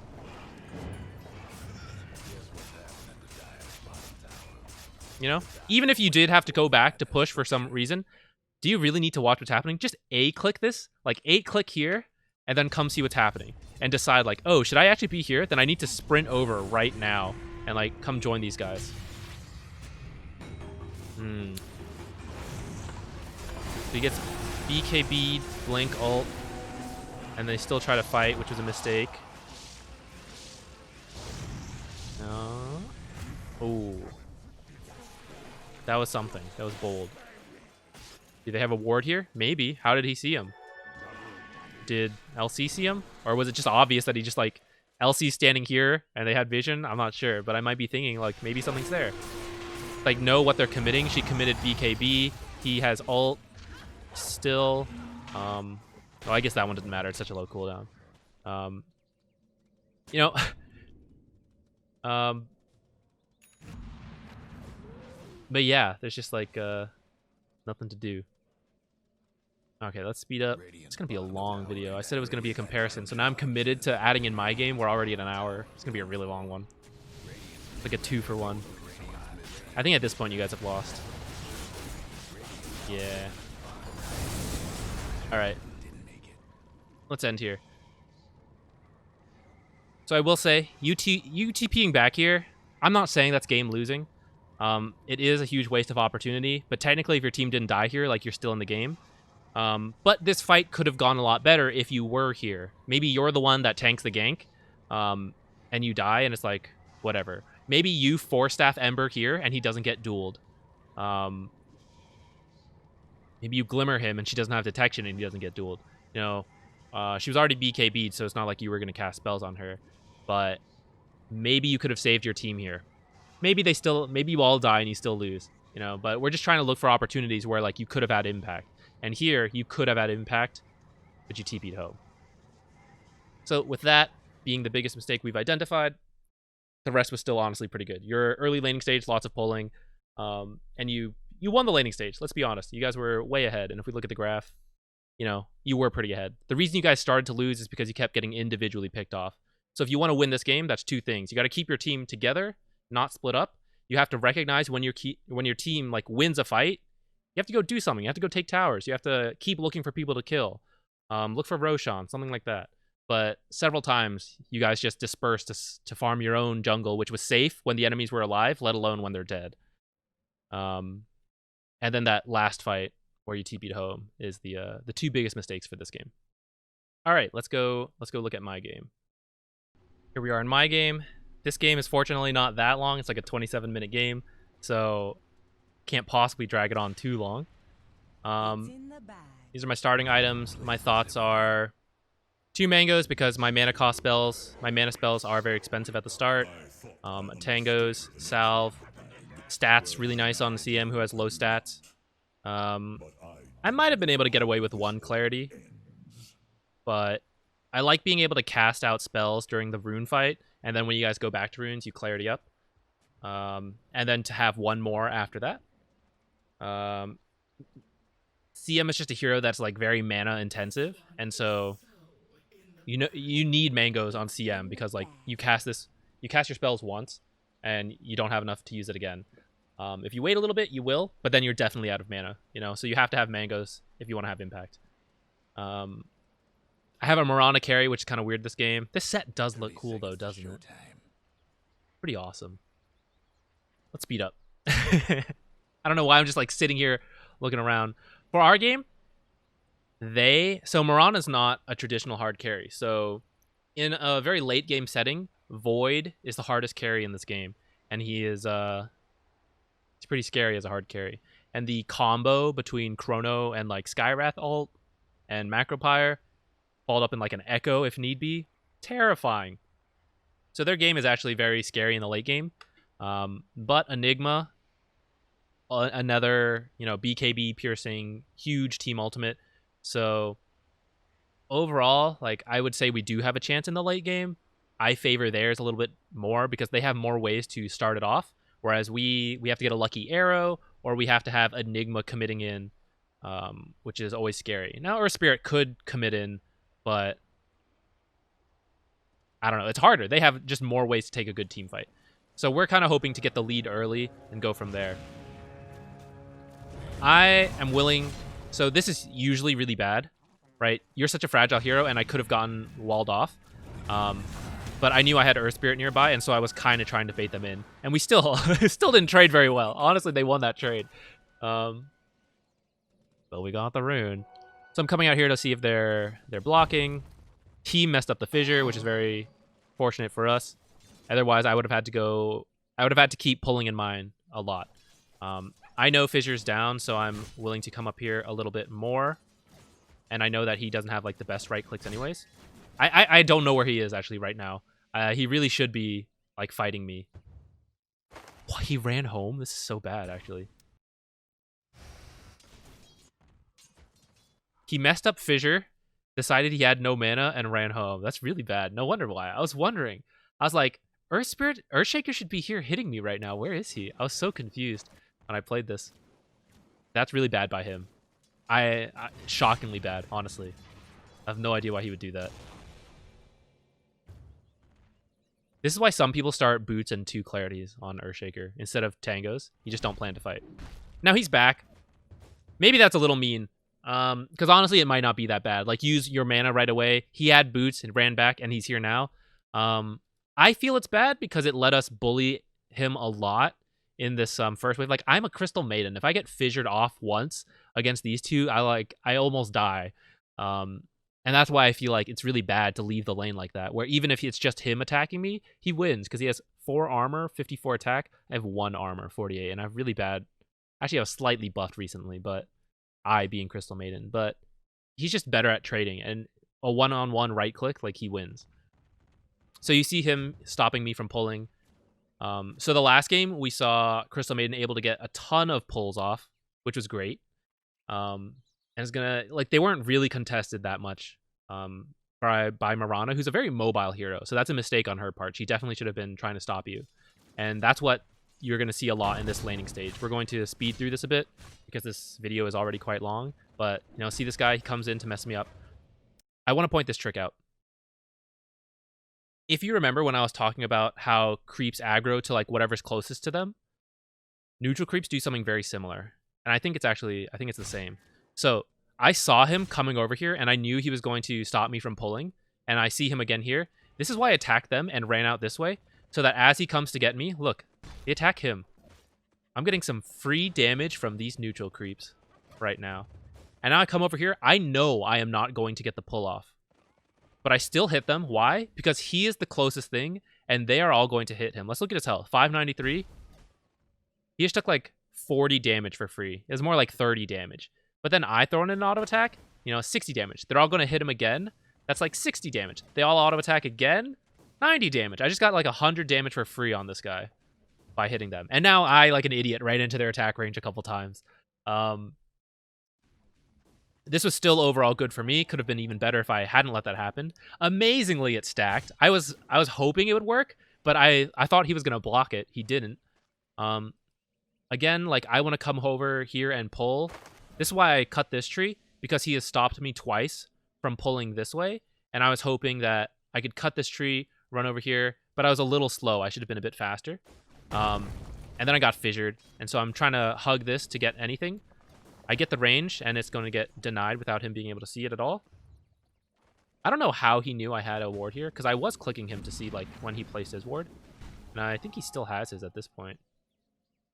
You know? Even if you did have to go back to push for some reason, do you really need to watch what's happening? Just A-click this, like 8-click here, and then come see what's happening. And decide, like, oh, should I actually be here? Then I need to sprint over right now and, like, come join these guys. So he gets BKB, Blink, ult, and they still try to fight, which was a mistake. No. Oh. That was something. That was bold. Do they have a ward here? Maybe. How did he see him? Did LC see him? Or was it just obvious that he just, like, LC's standing here and they had vision? I'm not sure, but I might be thinking, like, maybe something's there. Like, know what they're committing. She committed BKB. He has ult still. Well, I guess that one doesn't matter. It's such a low cooldown. You know... but yeah, there's just, like, nothing to do. Okay, let's speed up. It's going to be a long video. I said it was going to be a comparison, so now I'm committed to adding in my game. We're already at an hour. It's going to be a really long one. Like a 2-for-1. I think at this point you guys have lost. Yeah. Alright. Let's end here. So I will say, you TPing back here, I'm not saying that's game losing. It is a huge waste of opportunity, but technically if your team didn't die here, like, you're still in the game. But this fight could have gone a lot better if you were here. Maybe you're the one that tanks the gank, and you die, and it's like, whatever. Maybe you 4-staff Ember here, and he doesn't get dueled. Maybe you Glimmer him, and she doesn't have detection, and he doesn't get dueled. You know, she was already BKB'd, so it's not like you were going to cast spells on her. But maybe you could have saved your team here. Maybe you all die and you still lose. You know, but we're just trying to look for opportunities where, like, you could have had impact. And here, you could have had impact, but you TP'd home. So with that being the biggest mistake we've identified, the rest was still honestly pretty good. Your early laning stage, lots of pulling, and you won the laning stage. Let's be honest. You guys were way ahead, and if we look at the graph, you know, you were pretty ahead. The reason you guys started to lose is because you kept getting individually picked off. So if you want to win this game, that's 2 things. You got to keep your team together, not split up. You have to recognize when your team, like, wins a fight, you have to go do something. You have to go take towers. You have to keep looking for people to kill. Look for Roshan, something like that. But several times, you guys just dispersed to farm your own jungle, which was safe when the enemies were alive, let alone when they're dead. And then that last fight where you TP'd home is the 2 biggest mistakes for this game. All right, let's go look at my game. Here we are in my game. This game is fortunately not that long. It's like a 27-minute game, so can't possibly drag it on too long. These are my starting items. My thoughts are 2 mangoes because my mana spells are very expensive at the start. Tangos, salve, stats really nice on the CM who has low stats. I might have been able to get away with 1 clarity, but I like being able to cast out spells during the rune fight, and then when you guys go back to runes, you clarity up. And then to have 1 more after that. Um, CM is just a hero that's like very mana intensive, and so you need mangoes on CM because like you cast your spells once, and you don't have enough to use it again. If you wait a little bit, you will, but then you're definitely out of mana. So you have to have mangoes if you want to have impact. Um, I have a Mirana carry, which is kind of weird this game. This set does look cool though, doesn't it? Pretty awesome. Let's speed up. I don't know why I'm just like sitting here looking around. For our game, so Mirana's not a traditional hard carry. So in a very late game setting, Void is the hardest carry in this game, and he's pretty scary as a hard carry. And the combo between Chrono and like Skywrath ult and Macropyre, followed up in like an Echo if need be, terrifying. So their game is actually very scary in the late game. But Enigma, another BKB piercing, huge team ultimate. So overall, like I would say we do have a chance in the late game. I favor theirs a little bit more because they have more ways to start it off, whereas we have to get a lucky arrow or we have to have Enigma committing in, which is always scary. Now Earth Spirit could commit in, but I don't know. It's harder. They have just more ways to take a good team fight. So we're kind of hoping to get the lead early and go from there. I am willing. So this is usually really bad, right? You're such a fragile hero, and I could have gotten walled off. But I knew I had Earth Spirit nearby, and so I was kind of trying to bait them in. And we still didn't trade very well. Honestly, they won that trade. But we got the rune. So I'm coming out here to see if they're blocking. Team messed up the fissure, which is very fortunate for us. Otherwise, I would have had to keep pulling in mine a lot. I know fissure's down, so I'm willing to come up here a little bit more. And I know that he doesn't have like the best right clicks anyways. I don't know where he is actually right now. He really should be like fighting me. What, he ran home? This is so bad actually. He messed up fissure, decided he had no mana, and ran home. That's really bad. No wonder why. I was wondering. I was like, Earthshaker should be here hitting me right now. Where is he? I was so confused when I played this. That's really bad by him. Shockingly bad, honestly. I have no idea why he would do that. This is why some people start boots and 2 clarities on Earthshaker instead of tangos. You just don't plan to fight. Now he's back. Maybe that's a little mean. Because honestly, it might not be that bad. Like, use your mana right away. He had boots and ran back, and he's here now. I feel it's bad because it let us bully him a lot in this first wave. Like, I'm a Crystal Maiden. If I get fissured off once against these two, I almost die. And that's why I feel like it's really bad to leave the lane like that, where even if it's just him attacking me, he wins because he has 4 armor, 54 attack. I have 1 armor, 48, and I have really bad. Actually, I was slightly buffed recently, but I being Crystal Maiden. But he's just better at trading, and a one-on-one right click, like, he wins. So you see him stopping me from pulling. So the last game, we saw Crystal Maiden able to get a ton of pulls off, which was great. And it's gonna, like, they weren't really contested that much by Mirana, who's a very mobile hero. So that's a mistake on her part. She definitely should have been trying to stop you. And that's what you're going to see a lot in this laning stage. We're going to speed through this a bit because this video is already quite long. But, see this guy? He comes in to mess me up. I want to point this trick out. If you remember when I was talking about how creeps aggro to, like, whatever's closest to them, neutral creeps do something very similar. And I think it's the same. So I saw him coming over here, and I knew he was going to stop me from pulling. And I see him again here. This is why I attacked them and ran out this way, so that as he comes to get me, look, they attack him. I'm getting some free damage from these neutral creeps right now. And now I come over here. I know I am not going to get the pull off. But I still hit them. Why? Because he is the closest thing, and they are all going to hit him. Let's look at his health. 593. He just took like 40 damage for free. It was more like 30 damage. But then I throw in an auto attack, 60 damage. They're all going to hit him again. That's like 60 damage. They all auto attack again, 90 damage. I just got like 100 damage for free on this guy by hitting them. And now I, like an idiot, right into their attack range a couple times. This was still overall good for me. Could have been even better if I hadn't let that happen. Amazingly, it stacked. I was hoping it would work, but I thought he was going to block it. He didn't. again, like, I want to come over here and pull. This is why I cut this tree, because he has stopped me twice from pulling this way. And I was hoping that I could cut this tree, run over here, but I was a little slow. I should have been a bit faster. And then I got fissured, and so I'm trying to hug this to get anything. I get the range, and it's going to get denied without him being able to see it at all. I don't know how he knew I had a ward here, because I was clicking him to see like when he placed his ward. And I think he still has his at this point.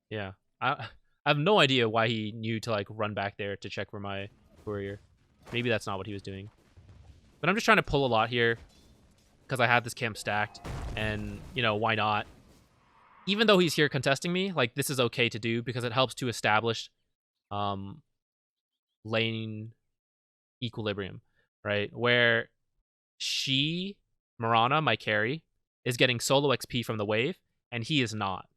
Yeah. I have no idea why he knew to like run back there to check for my courier. Maybe that's not what he was doing. But I'm just trying to pull a lot here because I have this camp stacked, and, you know, why not? Even though he's here contesting me, like, this is okay to do because it helps to establish lane equilibrium, right? Where Mirana, my carry, is getting solo XP from the wave, and he is not.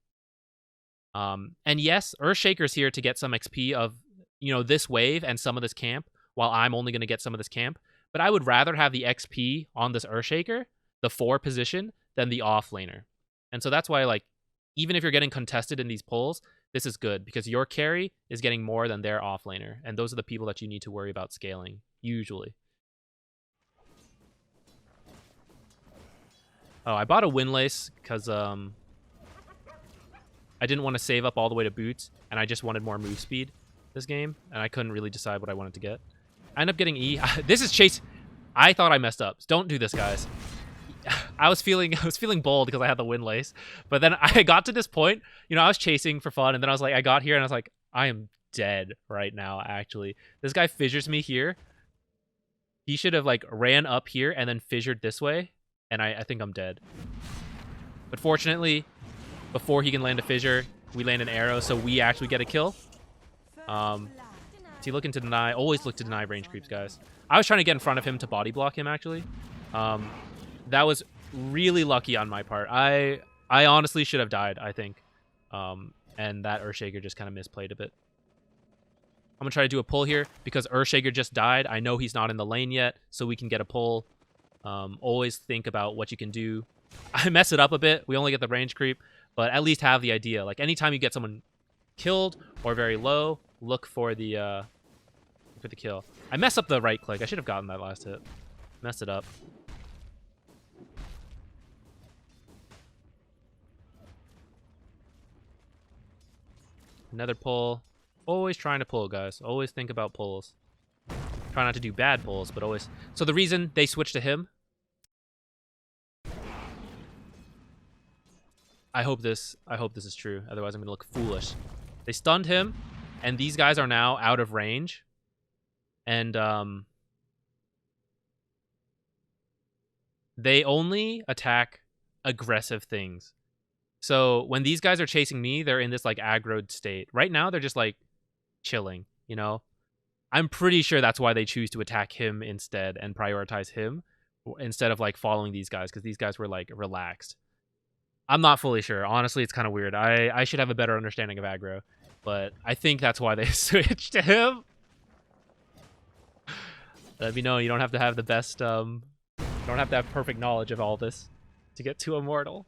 And yes, Earthshaker's here to get some XP of, you know, this wave and some of this camp, while I'm only going to get some of this camp. But I would rather have the XP on this Earthshaker, the 4 position, than the offlaner. And so that's why, like, even if you're getting contested in these pulls, this is good because your carry is getting more than their offlaner. And those are the people that you need to worry about scaling, usually. Oh, I bought a Windlace because I didn't want to save up all the way to boots, and I just wanted more move speed this game, and I couldn't really decide what I wanted to get. I ended up getting E. This is chase. I thought I messed up. Don't do this, guys. I was feeling bold because I had the Windlace, but then I got to this point, you know, I was chasing for fun, and then I was like, I got here, and I was like, I am dead right now, actually. This guy fissures me here. He should have, like, ran up here and then fissured this way, and I think I'm dead. But fortunately, before he can land a fissure, we land an arrow, so we actually get a kill. Is he looking to deny? Always look to deny range creeps, guys. I was trying to get in front of him to body block him, actually. That was really lucky on my part. I honestly should have died, I think. And that Earthshaker just kind of misplayed a bit. I'm going to try to do a pull here because Earthshaker just died. I know he's not in the lane yet, so we can get a pull. Always think about what you can do. I mess it up a bit. We only get the range creep, but at least have the idea. Like, anytime you get someone killed or very low, look for the kill. I messed up the right click. I should have gotten that last hit. Messed it up. Another pull. Always trying to pull, guys. Always think about pulls. Try not to do bad pulls, but always. So the reason they switched to him, I hope this is true. Otherwise, I'm gonna look foolish. They stunned him, and these guys are now out of range. And they only attack aggressive things. So when these guys are chasing me, they're in this like aggroed state. Right now, they're just like chilling, you know? I'm pretty sure that's why they choose to attack him instead and prioritize him instead of like following these guys, because these guys were like relaxed. I'm not fully sure. Honestly, it's kind of weird. I should have a better understanding of aggro, but I think that's why they switched to him. Let me know. You don't have to have the best, you don't have to have perfect knowledge of all this to get to Immortal.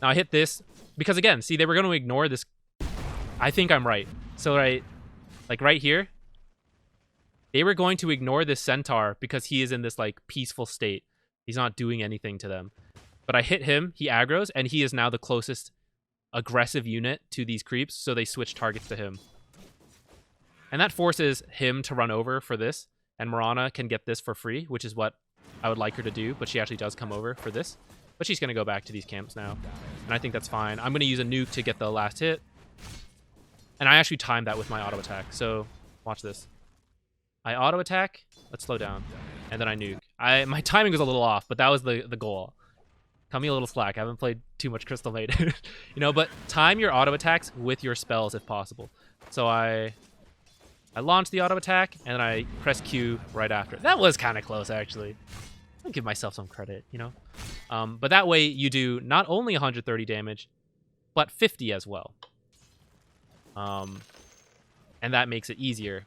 Now I hit this because, again, see, they were going to ignore this. I think I'm right. So right here, they were going to ignore this centaur because he is in this like peaceful state. He's not doing anything to them. But I hit him, he aggroes, and he is now the closest aggressive unit to these creeps, so they switch targets to him. And that forces him to run over for this, and Mirana can get this for free, which is what I would like her to do, but she actually does come over for this. But she's going to go back to these camps now, and I think that's fine. I'm going to use a nuke to get the last hit, and I actually timed that with my auto attack, so watch this. I auto attack, let's slow down, and then I nuke. My timing was a little off, but that was the goal. Cut me a little slack. I haven't played too much Crystal Maiden. You know, but time your auto attacks with your spells if possible. So I launch the auto attack, and then I press Q right after. That was kind of close, actually. I'll give myself some credit, you know? But that way you do not only 130 damage, but 50 as well. And that makes it easier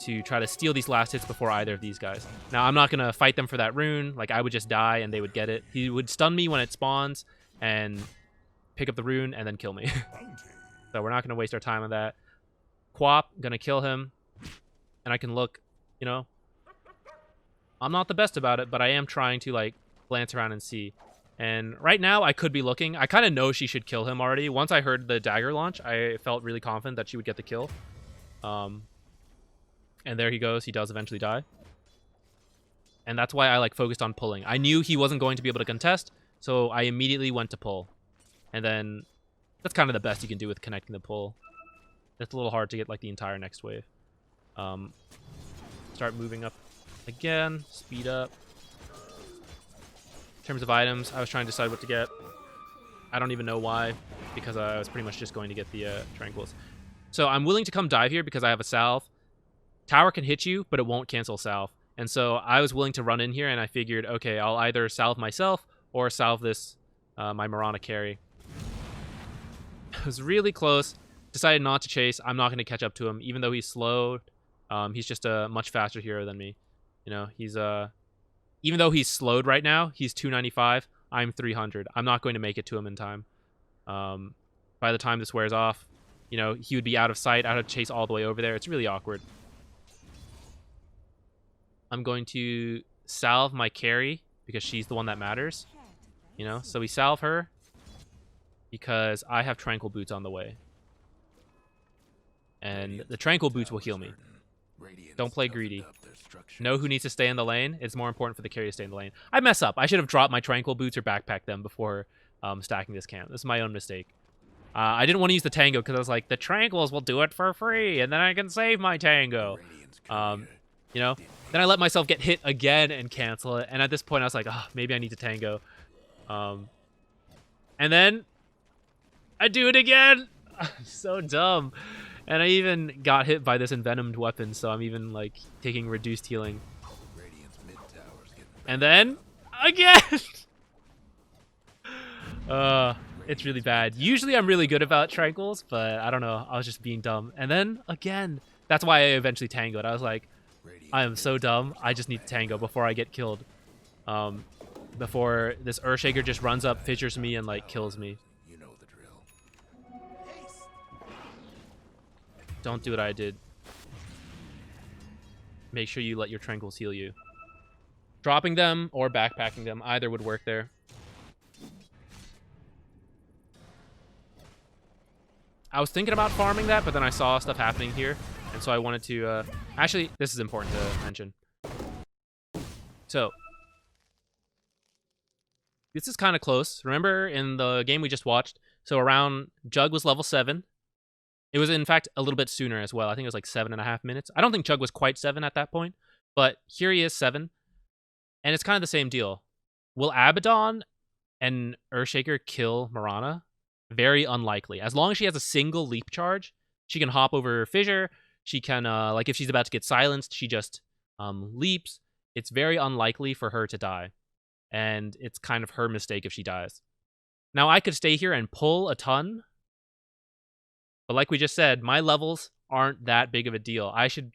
to try to steal these last hits before either of these guys. Now, I'm not going to fight them for that rune. Like, I would just die and they would get it. He would stun me when it spawns and pick up the rune and then kill me. So we're not going to waste our time on that. Quap, going to kill him. And I can look, you know. I'm not the best about it, but I am trying to, like, glance around and see. And right now, I could be looking. I kind of know she should kill him already. Once I heard the dagger launch, I felt really confident that she would get the kill. And there he goes. He does eventually die. And that's why I, like, focused on pulling. I knew he wasn't going to be able to contest, so I immediately went to pull. And then that's kind of the best you can do with connecting the pull. It's a little hard to get, like, the entire next wave. Start moving up again. Speed up. In terms of items, I was trying to decide what to get. I don't even know why, because I was pretty much just going to get the Tranquils. So I'm willing to come dive here because I have a salve. Tower can hit you, but it won't cancel salve. And so I was willing to run in here, and I figured, okay, I'll either salve myself or salve this, my Mirana carry. It was really close. Decided not to chase. I'm not going to catch up to him, even though he's slowed. He's just a much faster hero than me. You know, he's even though he's slowed right now, he's 295. I'm 300. I'm not going to make it to him in time. By the time this wears off, you know, he would be out of sight, out of chase all the way over there. It's really awkward. I'm going to salve my carry because she's the one that matters. You know, so we salve her because I have Tranquil Boots on the way. And the Tranquil Boots will heal me. Don't play greedy. Know who needs to stay in the lane. It's more important for the carry to stay in the lane. I mess up. I should have dropped my Tranquil Boots or backpacked them before stacking this camp. This is my own mistake. I didn't want to use the Tango because I was like, the Tranquils will do it for free, and then I can save my Tango. You know? Then I let myself get hit again and cancel it, and at this point I was like, oh, maybe I need to Tango. And then I do it again. I'm so dumb. And I even got hit by this envenomed weapon, so I'm even, like, taking reduced healing. And then, again! It's really bad. Usually I'm really good about Tranquils, but I don't know. I was just being dumb. And then, again. That's why I eventually tangoed. I was like, I am so dumb. I just need to tango before I get killed. Before this Earthshaker just runs up, fissures me, and, like, kills me. Don't do what I did. Make sure you let your Tranquils heal you. Dropping them or backpacking them, either would work there. I was thinking about farming that, but then I saw stuff happening here, and so I wanted to... Actually, this is important to mention. So, this is kind of close. Remember in the game we just watched? So around... Jug was level 7. It was, in fact, a little bit sooner as well. I think it was like 7.5 minutes. I don't think Chug was quite 7 at that point, but here he is 7. And it's kind of the same deal. Will Abaddon and Earthshaker kill Mirana? Very unlikely. As long as she has a single leap charge, she can hop over Fissure. She can, like if she's about to get silenced, she just leaps. It's very unlikely for her to die. And it's kind of her mistake if she dies. Now, I could stay here and pull a ton. But like we just said, my levels aren't that big of a deal. I should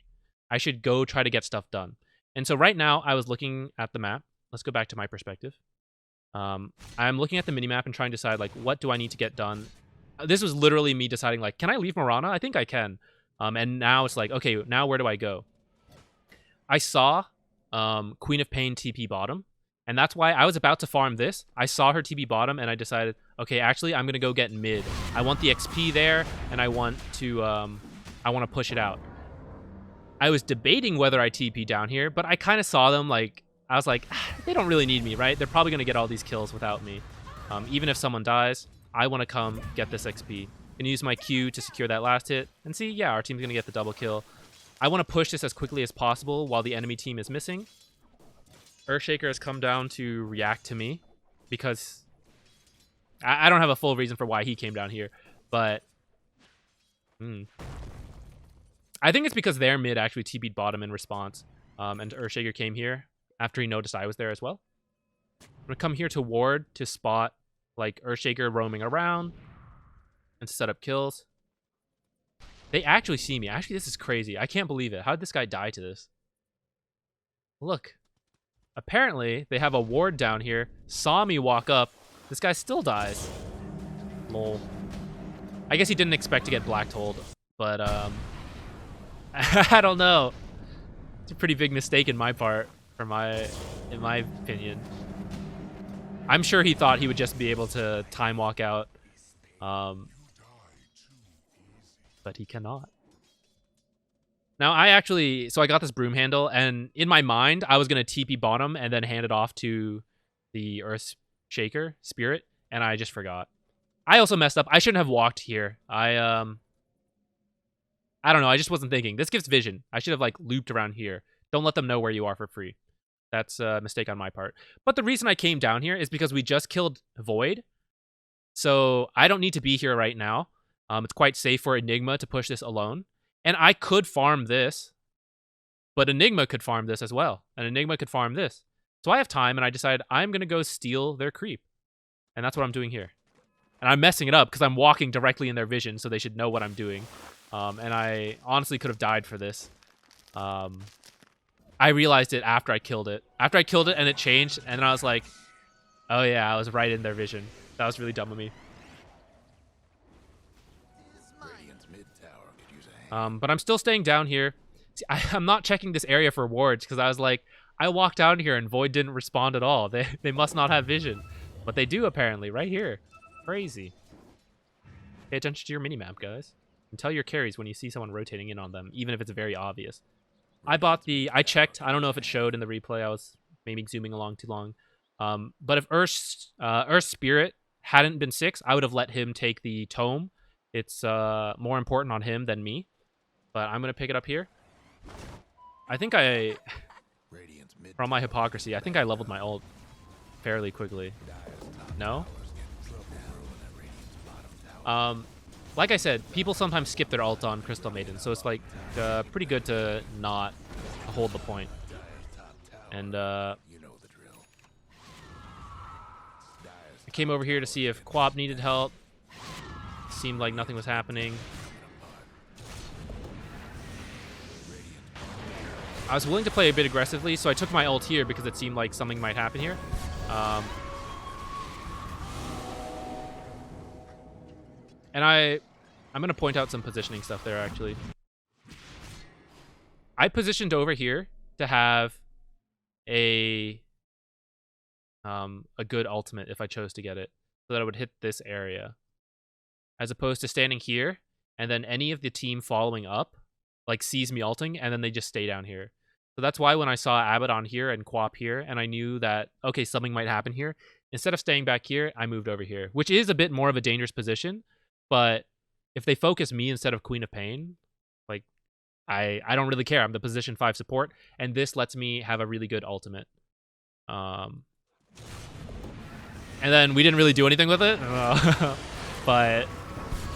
go try to get stuff done. And so right now, I was looking at the map. Let's go back to my perspective. I'm looking at the minimap and trying to decide, like, what do I need to get done? This was literally me deciding, like, can I leave Mirana? I think I can. And now it's like, okay, now where do I go? I saw Queen of Pain TP bottom. And that's why I was about to farm this. I saw her TP bottom, and I decided, okay, actually, I'm going to go get mid. I want the XP there, and I want to push it out. I was debating whether I TP down here, but I kind of saw them, like, I was like, they don't really need me, right? They're probably going to get all these kills without me. Even if someone dies, I want to come get this XP. And use my Q to secure that last hit. And see, yeah, our team's going to get the double kill. I want to push this as quickly as possible while the enemy team is missing. Earthshaker has come down to react to me because I don't have a full reason for why he came down here, but I think it's because their mid actually TP'd bottom in response, and Earthshaker came here after he noticed I was there as well. I'm gonna come here to ward to spot like Earthshaker roaming around and set up kills. They actually see me. Actually, this is crazy. I can't believe it. How did this guy die to this? Look. Apparently, they have a ward down here. Saw me walk up. This guy still dies. Lol. I guess he didn't expect to get black told, but I don't know. It's a pretty big mistake in my part, in my opinion. I'm sure he thought he would just be able to time walk out, but he cannot. Now, so I got this broom handle, and in my mind, I was going to TP bottom and then hand it off to the Earth Shaker Spirit, and I just forgot. I also messed up. I shouldn't have walked here. I don't know. I just wasn't thinking. This gives vision. I should have, like, looped around here. Don't let them know where you are for free. That's a mistake on my part. But the reason I came down here is because we just killed Void, so I don't need to be here right now. It's quite safe for Enigma to push this alone. And I could farm this, but Enigma could farm this as well. And Enigma could farm this. So I have time, and I decided I'm going to go steal their creep. And that's what I'm doing here. And I'm messing it up because I'm walking directly in their vision, so they should know what I'm doing. And I honestly could have died for this. I realized it after I killed it. After I killed it and it changed, and then I was like, oh yeah, I was right in their vision. That was really dumb of me. But I'm still staying down here. See, I'm not checking this area for wards because I was like, I walked down here and Void didn't respond at all. They must not have vision. But they do apparently, right here. Crazy. Pay attention to your minimap, guys. And tell your carries when you see someone rotating in on them, even if it's very obvious. I checked. I don't know if it showed in the replay. I was maybe zooming along too long. But if Earth's Spirit hadn't been 6, I would have let him take the tome. It's more important on him than me. But I'm going to pick it up here. I think from my hypocrisy, I think I leveled my ult fairly quickly. No? Like I said, people sometimes skip their ult on Crystal Maiden, so it's like pretty good to not hold the point. And I came over here to see if Quap needed help. Seemed like nothing was happening. I was willing to play a bit aggressively, so I took my ult here because it seemed like something might happen here. And I'm going to point out some positioning stuff there, actually. I positioned over here to have a good ultimate if I chose to get it, so that I would hit this area. As opposed to standing here, and then any of the team following up, like, sees me ulting, and then they just stay down here. So that's why when I saw Abaddon here and Quap here, and I knew that, okay, something might happen here, instead of staying back here, I moved over here, which is a bit more of a dangerous position, but if they focus me instead of Queen of Pain, like, I don't really care. I'm the position 5 support, and this lets me have a really good ultimate. And then we didn't really do anything with it, but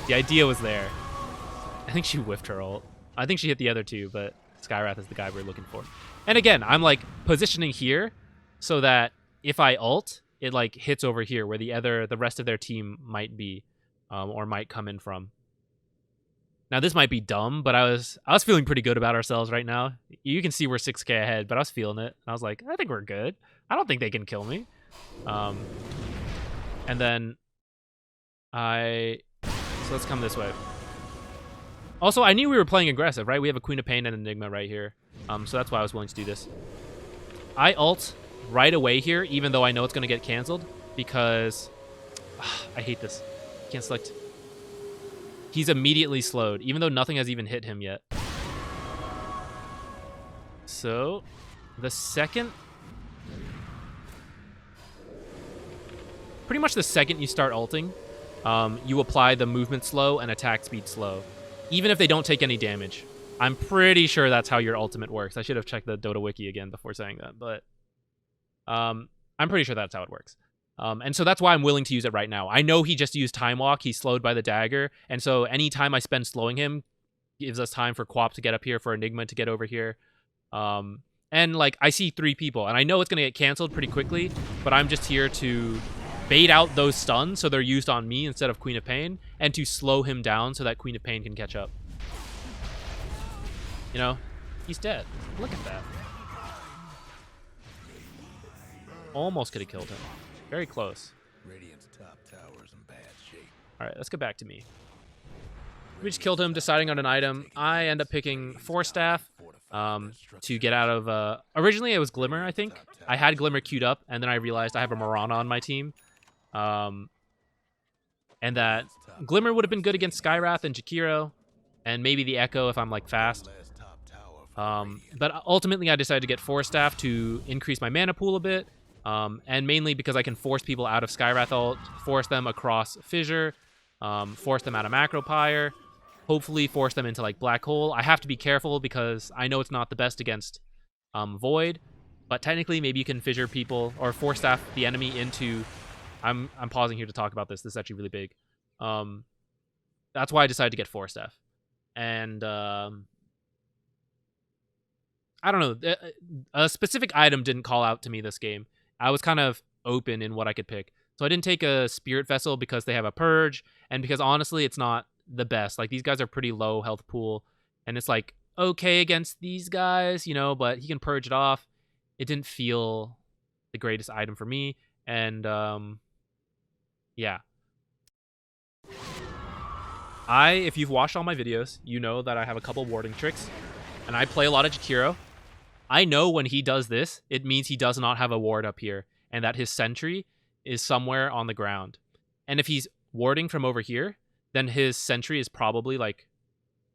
the idea was there. I think she whiffed her ult. I think she hit the other two, but Skywrath is the guy we're looking for. And again, I'm like positioning here so that if I ult, it like hits over here where the rest of their team might be, or might come in from. Now this might be dumb, but I was feeling pretty good about ourselves right now. You can see we're 6k ahead, but I was feeling it. I was like, I think we're good. I don't think they can kill me. And then so let's come this way. Also, I knew we were playing aggressive, right? We have a Queen of Pain and Enigma right here. So that's why I was willing to do this. I ult right away here, even though I know it's going to get canceled, because I hate this. Can't select. He's immediately slowed, even though nothing has even hit him yet. So, pretty much the second you start ulting, you apply the movement slow and attack speed slow, even if they don't take any damage. I'm pretty sure that's how your ultimate works. I should have checked the Dota wiki again before saying that, but I'm pretty sure that's how it works. And so that's why I'm willing to use it right now. I know he just used Time Walk. He's slowed by the dagger, and so any time I spend slowing him gives us time for Quap to get up here, for Enigma to get over here. And like, I see 3 people, and I know it's going to get canceled pretty quickly, but I'm just here to bait out those stuns so they're used on me instead of Queen of Pain, and to slow him down so that Queen of Pain can catch up. You know, he's dead. Look at that. Almost could have killed him. Very close. Radiant's top tower's in bad shape. All right, let's get back to me. We just killed him, deciding on an item. I end up picking Force Staff to get out of... originally, it was Glimmer, I think. I had Glimmer queued up, and then I realized I have a Mirana on my team. And that Glimmer would have been good against Skywrath and Jakiro, and maybe the Echo if I'm, like, fast. But ultimately, I decided to get Force Staff to increase my mana pool a bit, and mainly because I can force people out of Skywrath ult, force them across Fissure, force them out of Macropyre, hopefully force them into like Black Hole. I have to be careful because I know it's not the best against Void, but technically maybe you can Fissure people or Force Staff the enemy into... I'm pausing here to talk about this. This is actually really big. That's why I decided to get Force Staff. And I don't know. A specific item didn't call out to me this game. I was kind of open in what I could pick. So I didn't take a Spirit Vessel because they have a Purge, and because honestly, it's not the best. Like, these guys are pretty low health pool, and it's like okay against these guys, you know, but he can purge it off. It didn't feel the greatest item for me, and yeah. If you've watched all my videos, you know that I have a couple warding tricks, and I play a lot of Jakiro. I know when he does this, it means he does not have a ward up here, and that his sentry is somewhere on the ground. And if he's warding from over here, then his sentry is probably like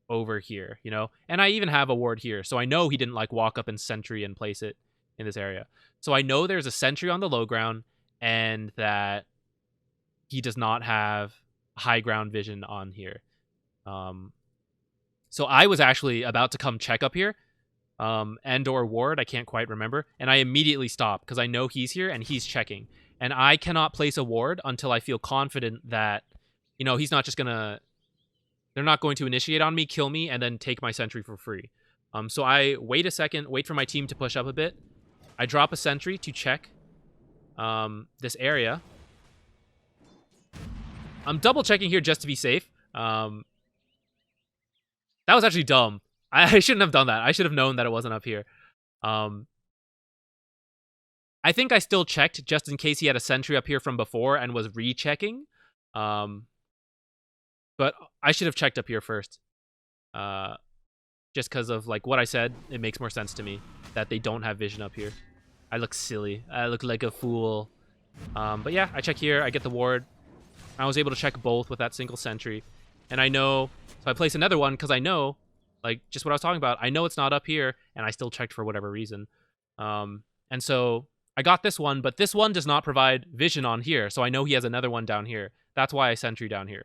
over here, you know? And I even have a ward here, so I know he didn't like walk up and sentry and place it in this area. So I know there's a sentry on the low ground and that he does not have high ground vision on here. So I was actually about to come check up here, and or ward, I can't quite remember, and I immediately stop because I know he's here and he's checking. And I cannot place a ward until I feel confident that, you know, he's not just gonna... They're not going to initiate on me, kill me, and then take my sentry for free. So I wait a second, wait for my team to push up a bit. I drop a sentry to check this area. I'm double checking here just to be safe. That was actually dumb. I shouldn't have done that. I should have known that it wasn't up here. I think I still checked just in case he had a sentry up here from before and was rechecking. But I should have checked up here first. Just because of like what I said, it makes more sense to me that they don't have vision up here. I look silly. I look like a fool. But yeah, I check here. I get the ward. I was able to check both with that single sentry. And I know... So I place another one because I know, like, just what I was talking about. I know it's not up here, and I still checked for whatever reason. And so I got this one, but this one does not provide vision on here, so I know he has another one down here. That's why I sentry down here.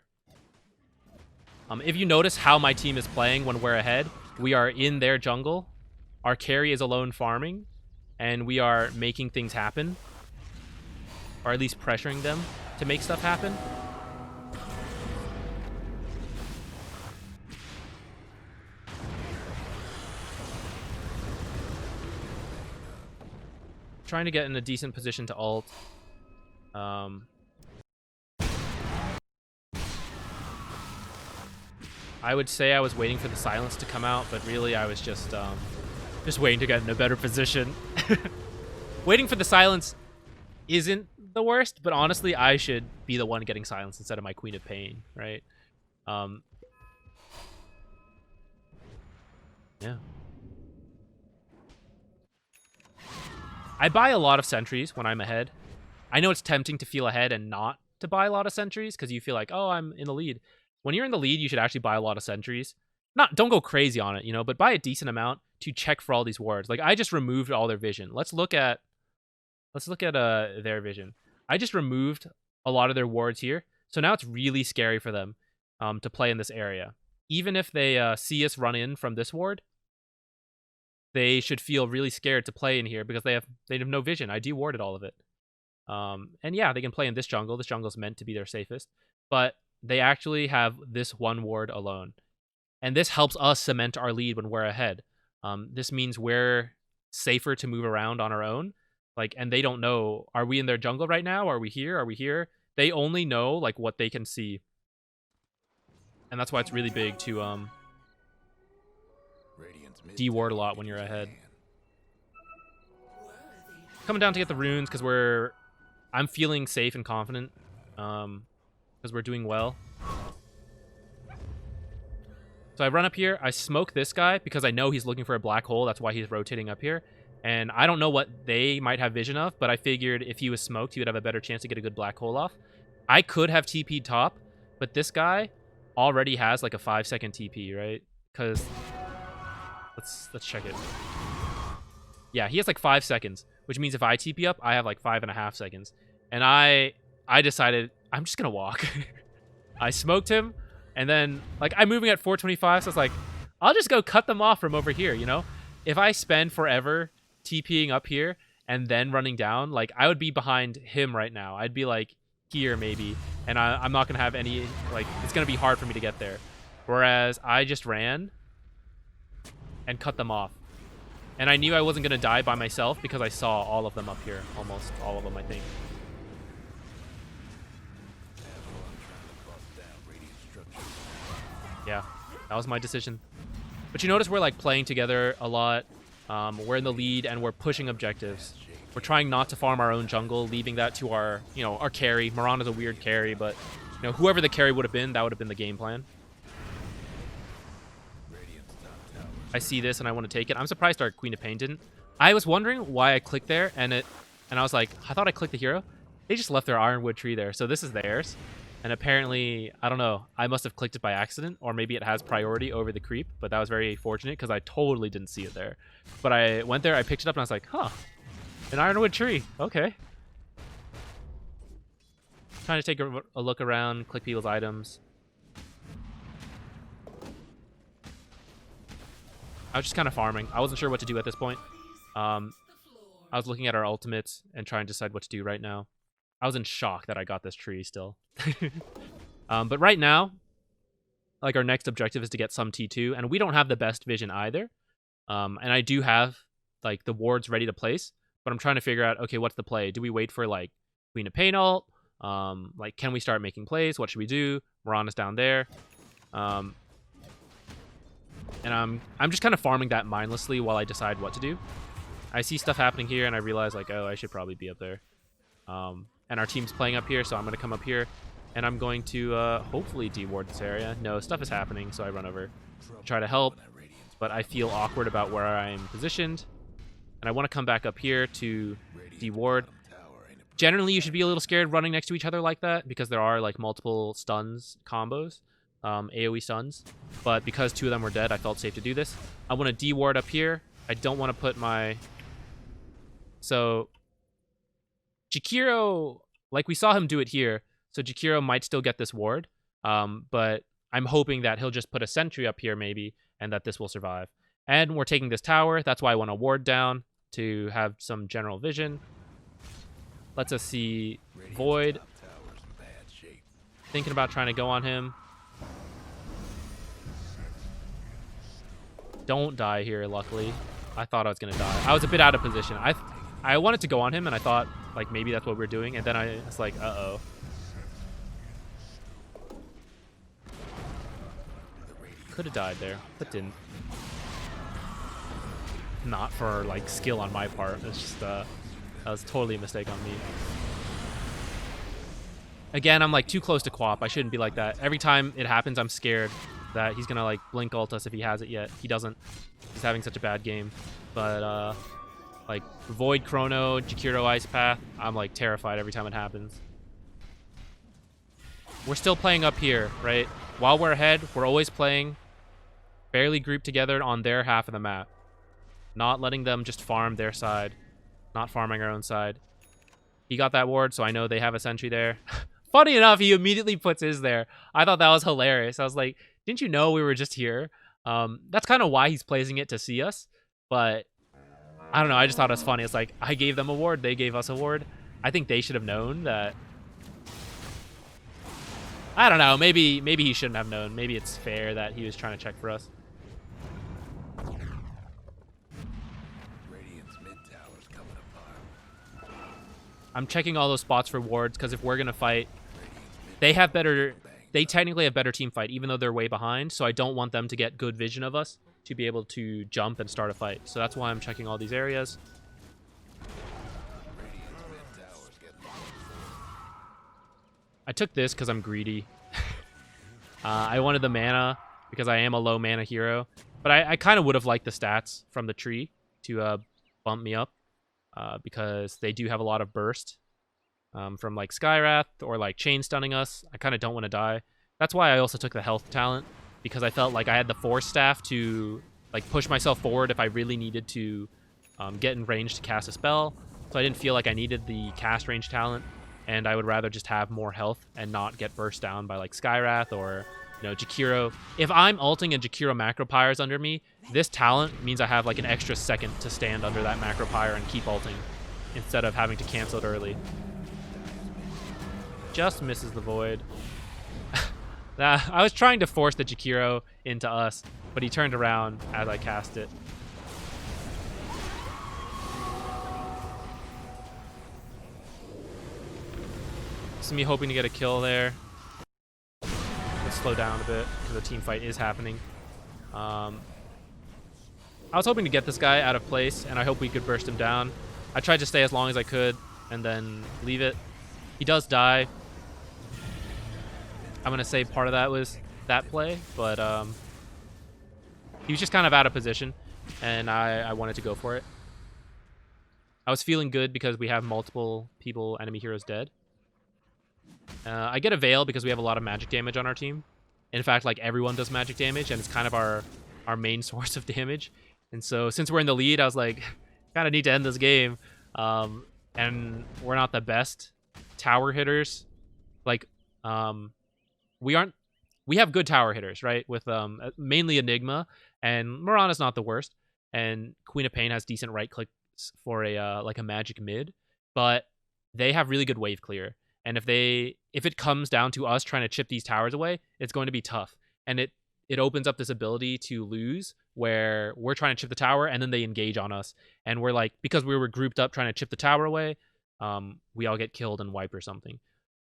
If you notice how my team is playing when we're ahead, we are in their jungle. Our carry is alone farming, and we are making things happen. Or at least pressuring them to make stuff happen. Trying to get in a decent position to ult. I would say I was waiting for the silence to come out, but really I was just waiting to get in a better position. Waiting for the silence isn't the worst, but honestly, I should be the one getting silence instead of my Queen of Pain, right? Yeah. I buy a lot of sentries when I'm ahead. I know it's tempting to feel ahead and not to buy a lot of sentries because you feel like, oh, I'm in the lead. When you're in the lead, you should actually buy a lot of sentries. Don't go crazy on it, you know, but buy a decent amount to check for all these wards. Like, I just removed all their vision. Let's look at their vision. I just removed a lot of their wards here. So now it's really scary for them to play in this area. Even if they see us run in from this ward, they should feel really scared to play in here because they have no vision. I dewarded all of it. And yeah, they can play in this jungle. This jungle is meant to be their safest. But they actually have this one ward alone. And this helps us cement our lead when we're ahead. This means we're safer to move around on our own. Like, and they don't know, are we in their jungle right now? Are we here? Are we here? They only know like what they can see. And that's why it's really big to deward a lot when you're ahead. Coming down to get the runes because I'm feeling safe and confident because we're doing well. So I run up here. I smoke this guy because I know he's looking for a black hole. That's why he's rotating up here. And I don't know what they might have vision of, but I figured if he was smoked, he would have a better chance to get a good black hole off. I could have TP'd top, but this guy already has like a 5-second TP, right? Because let's check it. Yeah, he has like 5 seconds, which means if I TP up, I have like 5.5 seconds. And I decided I'm just gonna walk. I smoked him, and then like I'm moving at 425, so it's like I'll just go cut them off from over here, you know? If I spend forever TPing up here and then running down, like I would be behind him right now. I'd be like here maybe, and I'm not gonna have any, like it's gonna be hard for me to get there. Whereas I just ran and cut them off. And I knew I wasn't gonna die by myself because I saw all of them up here. Almost all of them, I think. Yeah, that was my decision. But you notice we're like playing together a lot. We're in the lead and we're pushing objectives. We're trying not to farm our own jungle, leaving that to our, our carry. Mirana's a weird carry, but whoever the carry would have been, that would have been the game plan. I see this and I want to take it. I'm surprised our Queen of Pain didn't. I was wondering why I clicked there, and I was like, I thought I clicked the hero. They just left their Ironwood tree there, so this is theirs. And apparently, I don't know, I must have clicked it by accident, or maybe it has priority over the creep, but that was very fortunate because I totally didn't see it there. But I went there, I picked it up, and I was like, huh, an Ironwood tree, okay. Trying to take a look around, click people's items. I was just kind of farming. I wasn't sure what to do at this point. I was looking at our ultimates and trying to decide what to do right now. I was in shock that I got this tree still. But right now, like our next objective is to get some T2, and we don't have the best vision either. And I do have like the wards ready to place, but I'm trying to figure out, okay, what's the play? Do we wait for like Queen of Pain ult? Like, can we start making plays? What should we do? Mirana's down there. And I'm just kind of farming that mindlessly while I decide what to do. I see stuff happening here, and I realize like, oh, I should probably be up there. And our team's playing up here, so I'm going to come up here, and I'm going to hopefully deward this area. No, stuff is happening, so I run over to try to help, but I feel awkward about where I'm positioned, and I want to come back up here to deward. Generally, you should be a little scared running next to each other like that, because there are like multiple stuns combos, AoE stuns, but because 2 of them were dead, I felt safe to do this. I want to deward up here. I don't want to put my... So... Jakiro, like we saw him do it here, so Jakiro might still get this ward, but I'm hoping that he'll just put a sentry up here maybe, and that this will survive. And we're taking this tower, that's why I want to ward down, to have some general vision. Lets us see Void. Thinking about trying to go on him. Don't die here, luckily. I thought I was going to die. I was a bit out of position. I wanted to go on him, and I thought, like, maybe that's what we're doing. And then I was like, uh-oh. Could have died there, but didn't. Not for, like, skill on my part. It's just, that was totally a mistake on me. Again, I'm, like, too close to Quap. I shouldn't be like that. Every time it happens, I'm scared that he's going to, like, blink ult us if he has it yet. He doesn't. He's having such a bad game. But, like Void Chrono, Jakiro Ice Path, I'm like terrified every time it happens. We're still playing up here, right? While we're ahead, we're always playing fairly grouped together on their half of the map. Not letting them just farm their side. Not farming our own side. He got that ward, so I know they have a sentry there. Funny enough, he immediately puts his there. I thought that was hilarious. I was like, didn't you know we were just here? That's kind of why he's placing it, to see us. But I don't know, I just thought it was funny. It's like, I gave them a ward, they gave us a ward. I think they should have known that. I don't know, maybe he shouldn't have known. Maybe it's fair that he was trying to check for us. I'm checking all those spots for wards, because if we're going to fight, they technically have better team fight, even though they're way behind, so I don't want them to get good vision of us to be able to jump and start a fight. So that's why I'm checking all these areas. I took this because I'm greedy. I wanted the mana, because I am a low mana hero. But I kind of would have liked the stats from the tree to bump me up because they do have a lot of burst from like Skywrath or like chain stunning us. I kind of don't want to die. That's why I also took the health talent, because I felt like I had the force staff to like push myself forward if I really needed to get in range to cast a spell. So I didn't feel like I needed the cast range talent, and I would rather just have more health and not get burst down by like Skywrath or Jakiro. If I'm ulting and Jakiro macro pyres under me, this talent means I have like an extra second to stand under that macro pyre and keep ulting instead of having to cancel it early. Just misses the void. I was trying to force the Jakiro into us, but he turned around as I cast it. This is me hoping to get a kill there. Let's slow down a bit because the team fight is happening. I was hoping to get this guy out of place, and I hope we could burst him down. I tried to stay as long as I could and then leave it. He does die. I'm going to say part of that was that play, but he was just kind of out of position, and I wanted to go for it. I was feeling good because we have multiple enemy heroes dead. I get a Veil because we have a lot of magic damage on our team. In fact, like everyone does magic damage, and it's kind of our main source of damage. And so since we're in the lead, I was like, kind of need to end this game. And we're not the best tower hitters. Like, we have good tower hitters, right? With mainly Enigma, and Mirana's not the worst. And Queen of Pain has decent right clicks for a like a magic mid, but they have really good wave clear. And if it comes down to us trying to chip these towers away, it's going to be tough. And it opens up this ability to lose where we're trying to chip the tower and then they engage on us. And we're like, because we were grouped up trying to chip the tower away, we all get killed and wipe or something.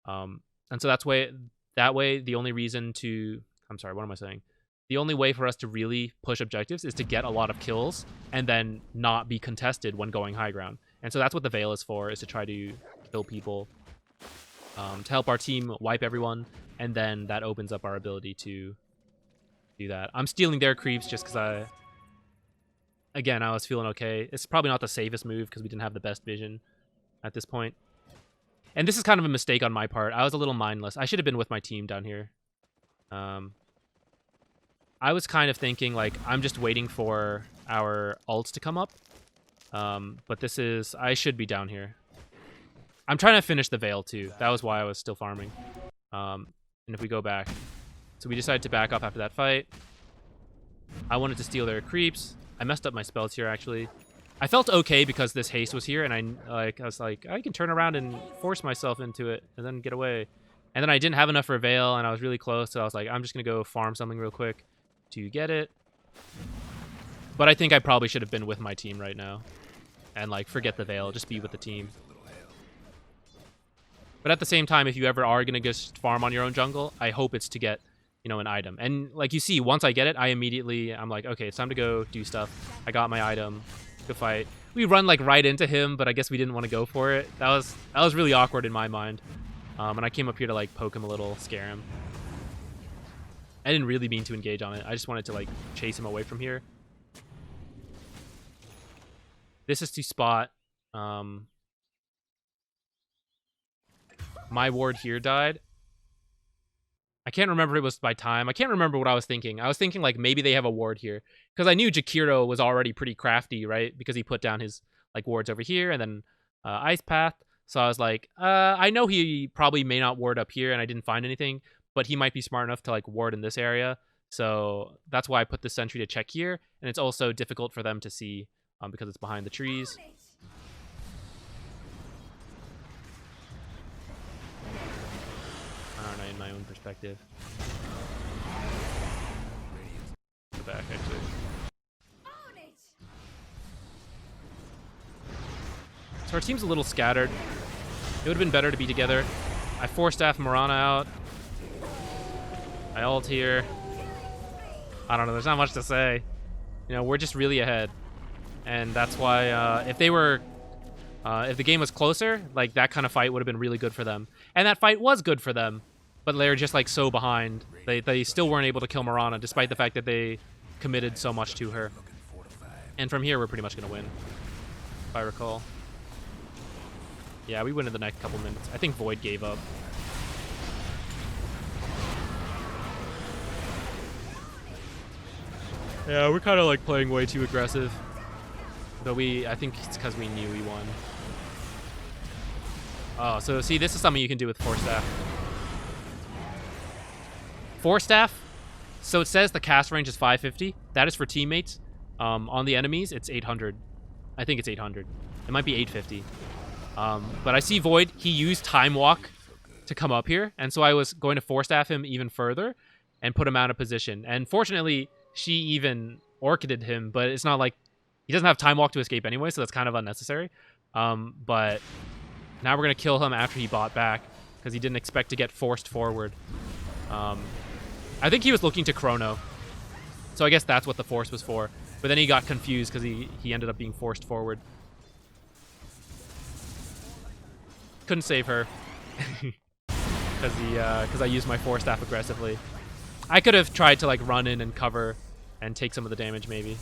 And so that way, the only reason to... I'm sorry, what am I saying? The only way for us to really push objectives is to get a lot of kills and then not be contested when going high ground. And so that's what the Veil is for, is to try to kill people. To help our team wipe everyone, and then that opens up our ability to do that. I'm stealing their creeps just because I was feeling okay. It's probably not the safest move because we didn't have the best vision at this point. And this is kind of a mistake on my part. I was a little mindless. I should have been with my team down here. I was kind of thinking, like, I'm just waiting for our ults to come up. But I should be down here. I'm trying to finish the Veil, too. That was why I was still farming. And if we go back... So we decided to back off after that fight. I wanted to steal their creeps. I messed up my spells here, actually. I felt okay because this haste was here, and I was like, I can turn around and force myself into it and then get away. And then I didn't have enough for Veil, and I was really close, so I was like, I'm just going to go farm something real quick to get it. But I think I probably should have been with my team right now. And, like, forget the Veil. Just be with the team. But at the same time, if you ever are going to just farm on your own jungle, I hope it's to get, an item. And like you see, once I get it, I'm like, okay, it's time to go do stuff. I got my item. Go fight. We run like right into him, but I guess we didn't want to go for it. That was really awkward in my mind. And I came up here to like poke him a little, scare him. I didn't really mean to engage on it. I just wanted to like chase him away from here. This is to spot. My ward here died. I can't remember if it was by time. I can't remember what I was thinking. I was thinking like maybe they have a ward here. Because I knew Jakiro was already pretty crafty, right? Because he put down his like wards over here and then Ice Path. So I was like, I know he probably may not ward up here and I didn't find anything. But he might be smart enough to like ward in this area. So that's why I put the sentry to check here. And it's also difficult for them to see because it's behind the trees. Aren't I in my own perspective? Go back, actually. So our team's a little scattered. It would have been better to be together. I forced staff Mirana out. I ult here. I don't know, there's not much to say. We're just really ahead. And that's why if the game was closer, like that kind of fight would have been really good for them. And that fight was good for them. but they're just like so behind. They still weren't able to kill Mirana despite the fact that they committed so much to her. And from here, we're pretty much gonna win, if I recall. Yeah, we win in the next couple minutes. I think Void gave up. Yeah, we're kind of like playing way too aggressive. But I think it's because we knew we won. Oh, so see, this is something you can do with Force Staff. Force Staff, so it says the cast range is 550. That is for teammates. On the enemies, it's 800. I think it's 800. It might be 850. But I see Void, he used Time Walk to come up here, and so I was going to Force Staff him even further and put him out of position. And fortunately, she even Orchided him, but it's not like he doesn't have Time Walk to escape anyway, so that's kind of unnecessary. But now we're going to kill him after he bought back because he didn't expect to get forced forward. I think he was looking to Chrono, so I guess that's what the force was for. But then he got confused because he ended up being forced forward. Couldn't save her because I used my Force Staff aggressively. I could have tried to like run in and cover and take some of the damage maybe.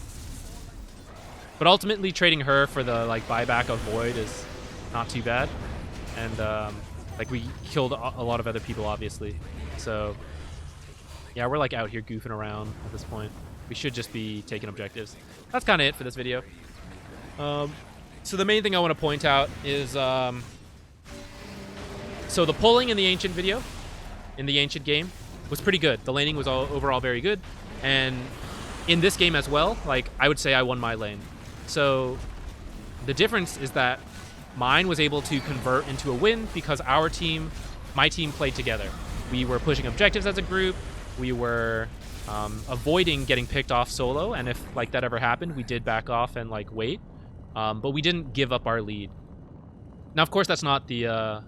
But ultimately trading her for the like buyback of Void is not too bad. And like we killed a lot of other people obviously. So yeah, we're like out here goofing around at this point. We should just be taking objectives. That's kind of it for this video. So the main thing I want to point out is so the pulling in the Ancient video, in the Ancient game, was pretty good. The laning was overall very good. And in this game as well, like I would say I won my lane. So the difference is that mine was able to convert into a win because my team played together. We were pushing objectives as a group. We were avoiding getting picked off solo. And if like that ever happened, we did back off and like wait. But we didn't give up our lead. Now, of course, that's not the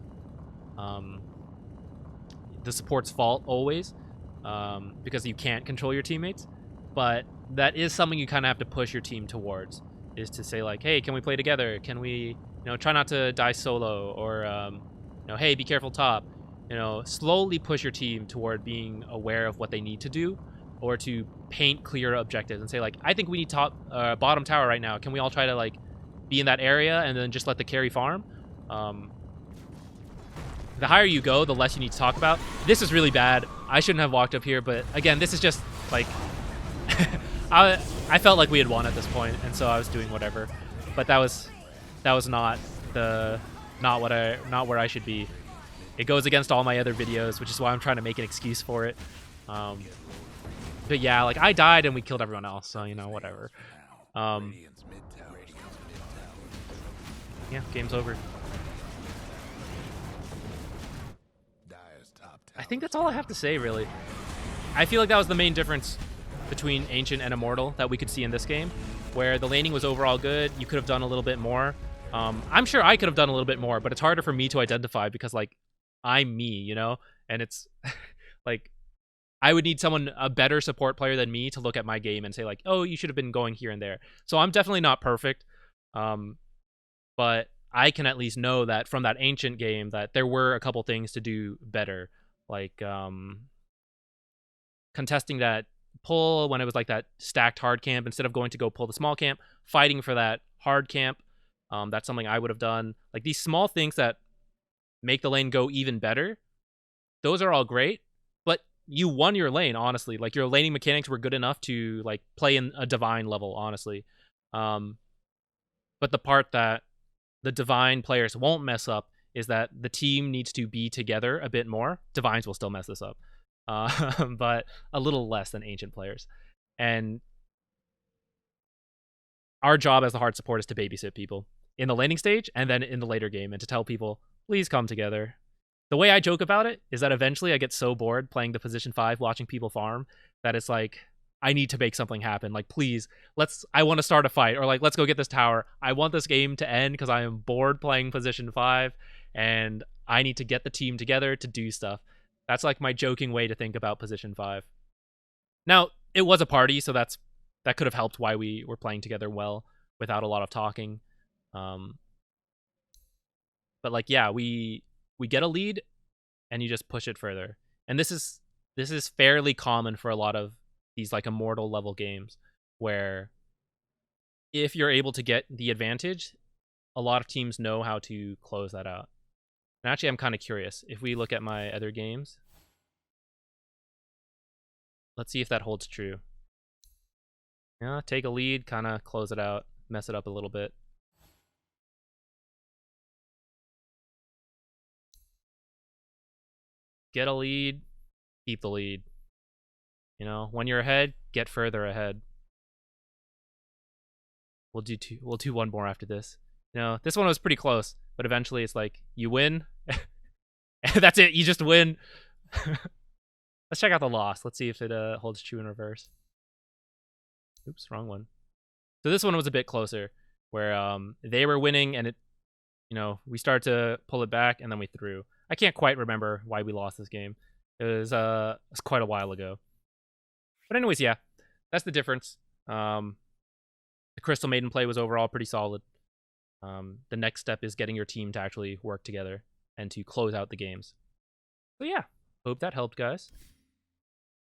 support's fault always, because you can't control your teammates. But that is something you kind of have to push your team towards, is to say like, hey, can we play together? Can we, try not to die solo? Or, hey, be careful top. Slowly push your team toward being aware of what they need to do, or to paint clear objectives and say like, I think we need bottom tower right now. Can we all try to like be in that area and then just let the carry farm? The higher you go, the less you need to talk about. This is really bad. I shouldn't have walked up here, but again, this is just like I felt like we had won at this point, and so I was doing whatever. But that was not where I should be. It goes against all my other videos, which is why I'm trying to make an excuse for it. But yeah, like I died and we killed everyone else, so whatever. Yeah, game's over. I think that's all I have to say, really. I feel like that was the main difference between Ancient and Immortal that we could see in this game, where the laning was overall good. You could have done a little bit more. I'm sure I could have done a little bit more, but it's harder for me to identify because, like, I'm me, And it's, like, I would need a better support player than me to look at my game and say, like, oh, you should have been going here and there. So I'm definitely not perfect, but I can at least know that from that Ancient game that there were a couple things to do better. Like contesting that pull when it was like that stacked hard camp instead of going to go pull the small camp, fighting for that hard camp. That's something I would have done. Like these small things that make the lane go even better, those are all great, but you won your lane, honestly. Like your laning mechanics were good enough to like play in a divine level, honestly. But the part that the divine players won't mess up is that the team needs to be together a bit more. Divines will still mess this up, but a little less than Ancient players. And our job as the hard support is to babysit people in the laning stage and then in the later game, and to tell people, please come together. The way I joke about it is that eventually I get so bored playing the position 5, watching people farm, that it's like, I need to make something happen. Like, please, I want to start a fight, or like, let's go get this tower. I want this game to end because I am bored playing position 5. And I need to get the team together to do stuff. That's like my joking way to think about position 5. Now, it was a party, so that could have helped why we were playing together well without a lot of talking. But like, yeah, we get a lead and you just push it further. And this is fairly common for a lot of these like immortal level games, where if you're able to get the advantage, a lot of teams know how to close that out. And actually, I'm kind of curious. If we look at my other games, let's see if that holds true. Yeah, take a lead, kind of close it out, mess it up a little bit. Get a lead, keep the lead. When you're ahead, get further ahead. We'll do two. We'll do one more after this. This one was pretty close, but eventually it's like you win. That's it. You just win. Let's check out the loss. Let's see if it holds true in reverse. Oops, wrong one. So this one was a bit closer, where they were winning and we started to pull it back and then we threw. I can't quite remember why we lost this game. It was quite a while ago. But anyways, yeah, that's the difference. The Crystal Maiden play was overall pretty solid. The next step is getting your team to actually work together and to close out the games. So yeah, hope that helped, guys.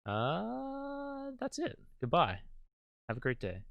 That's it. Goodbye. Have a great day.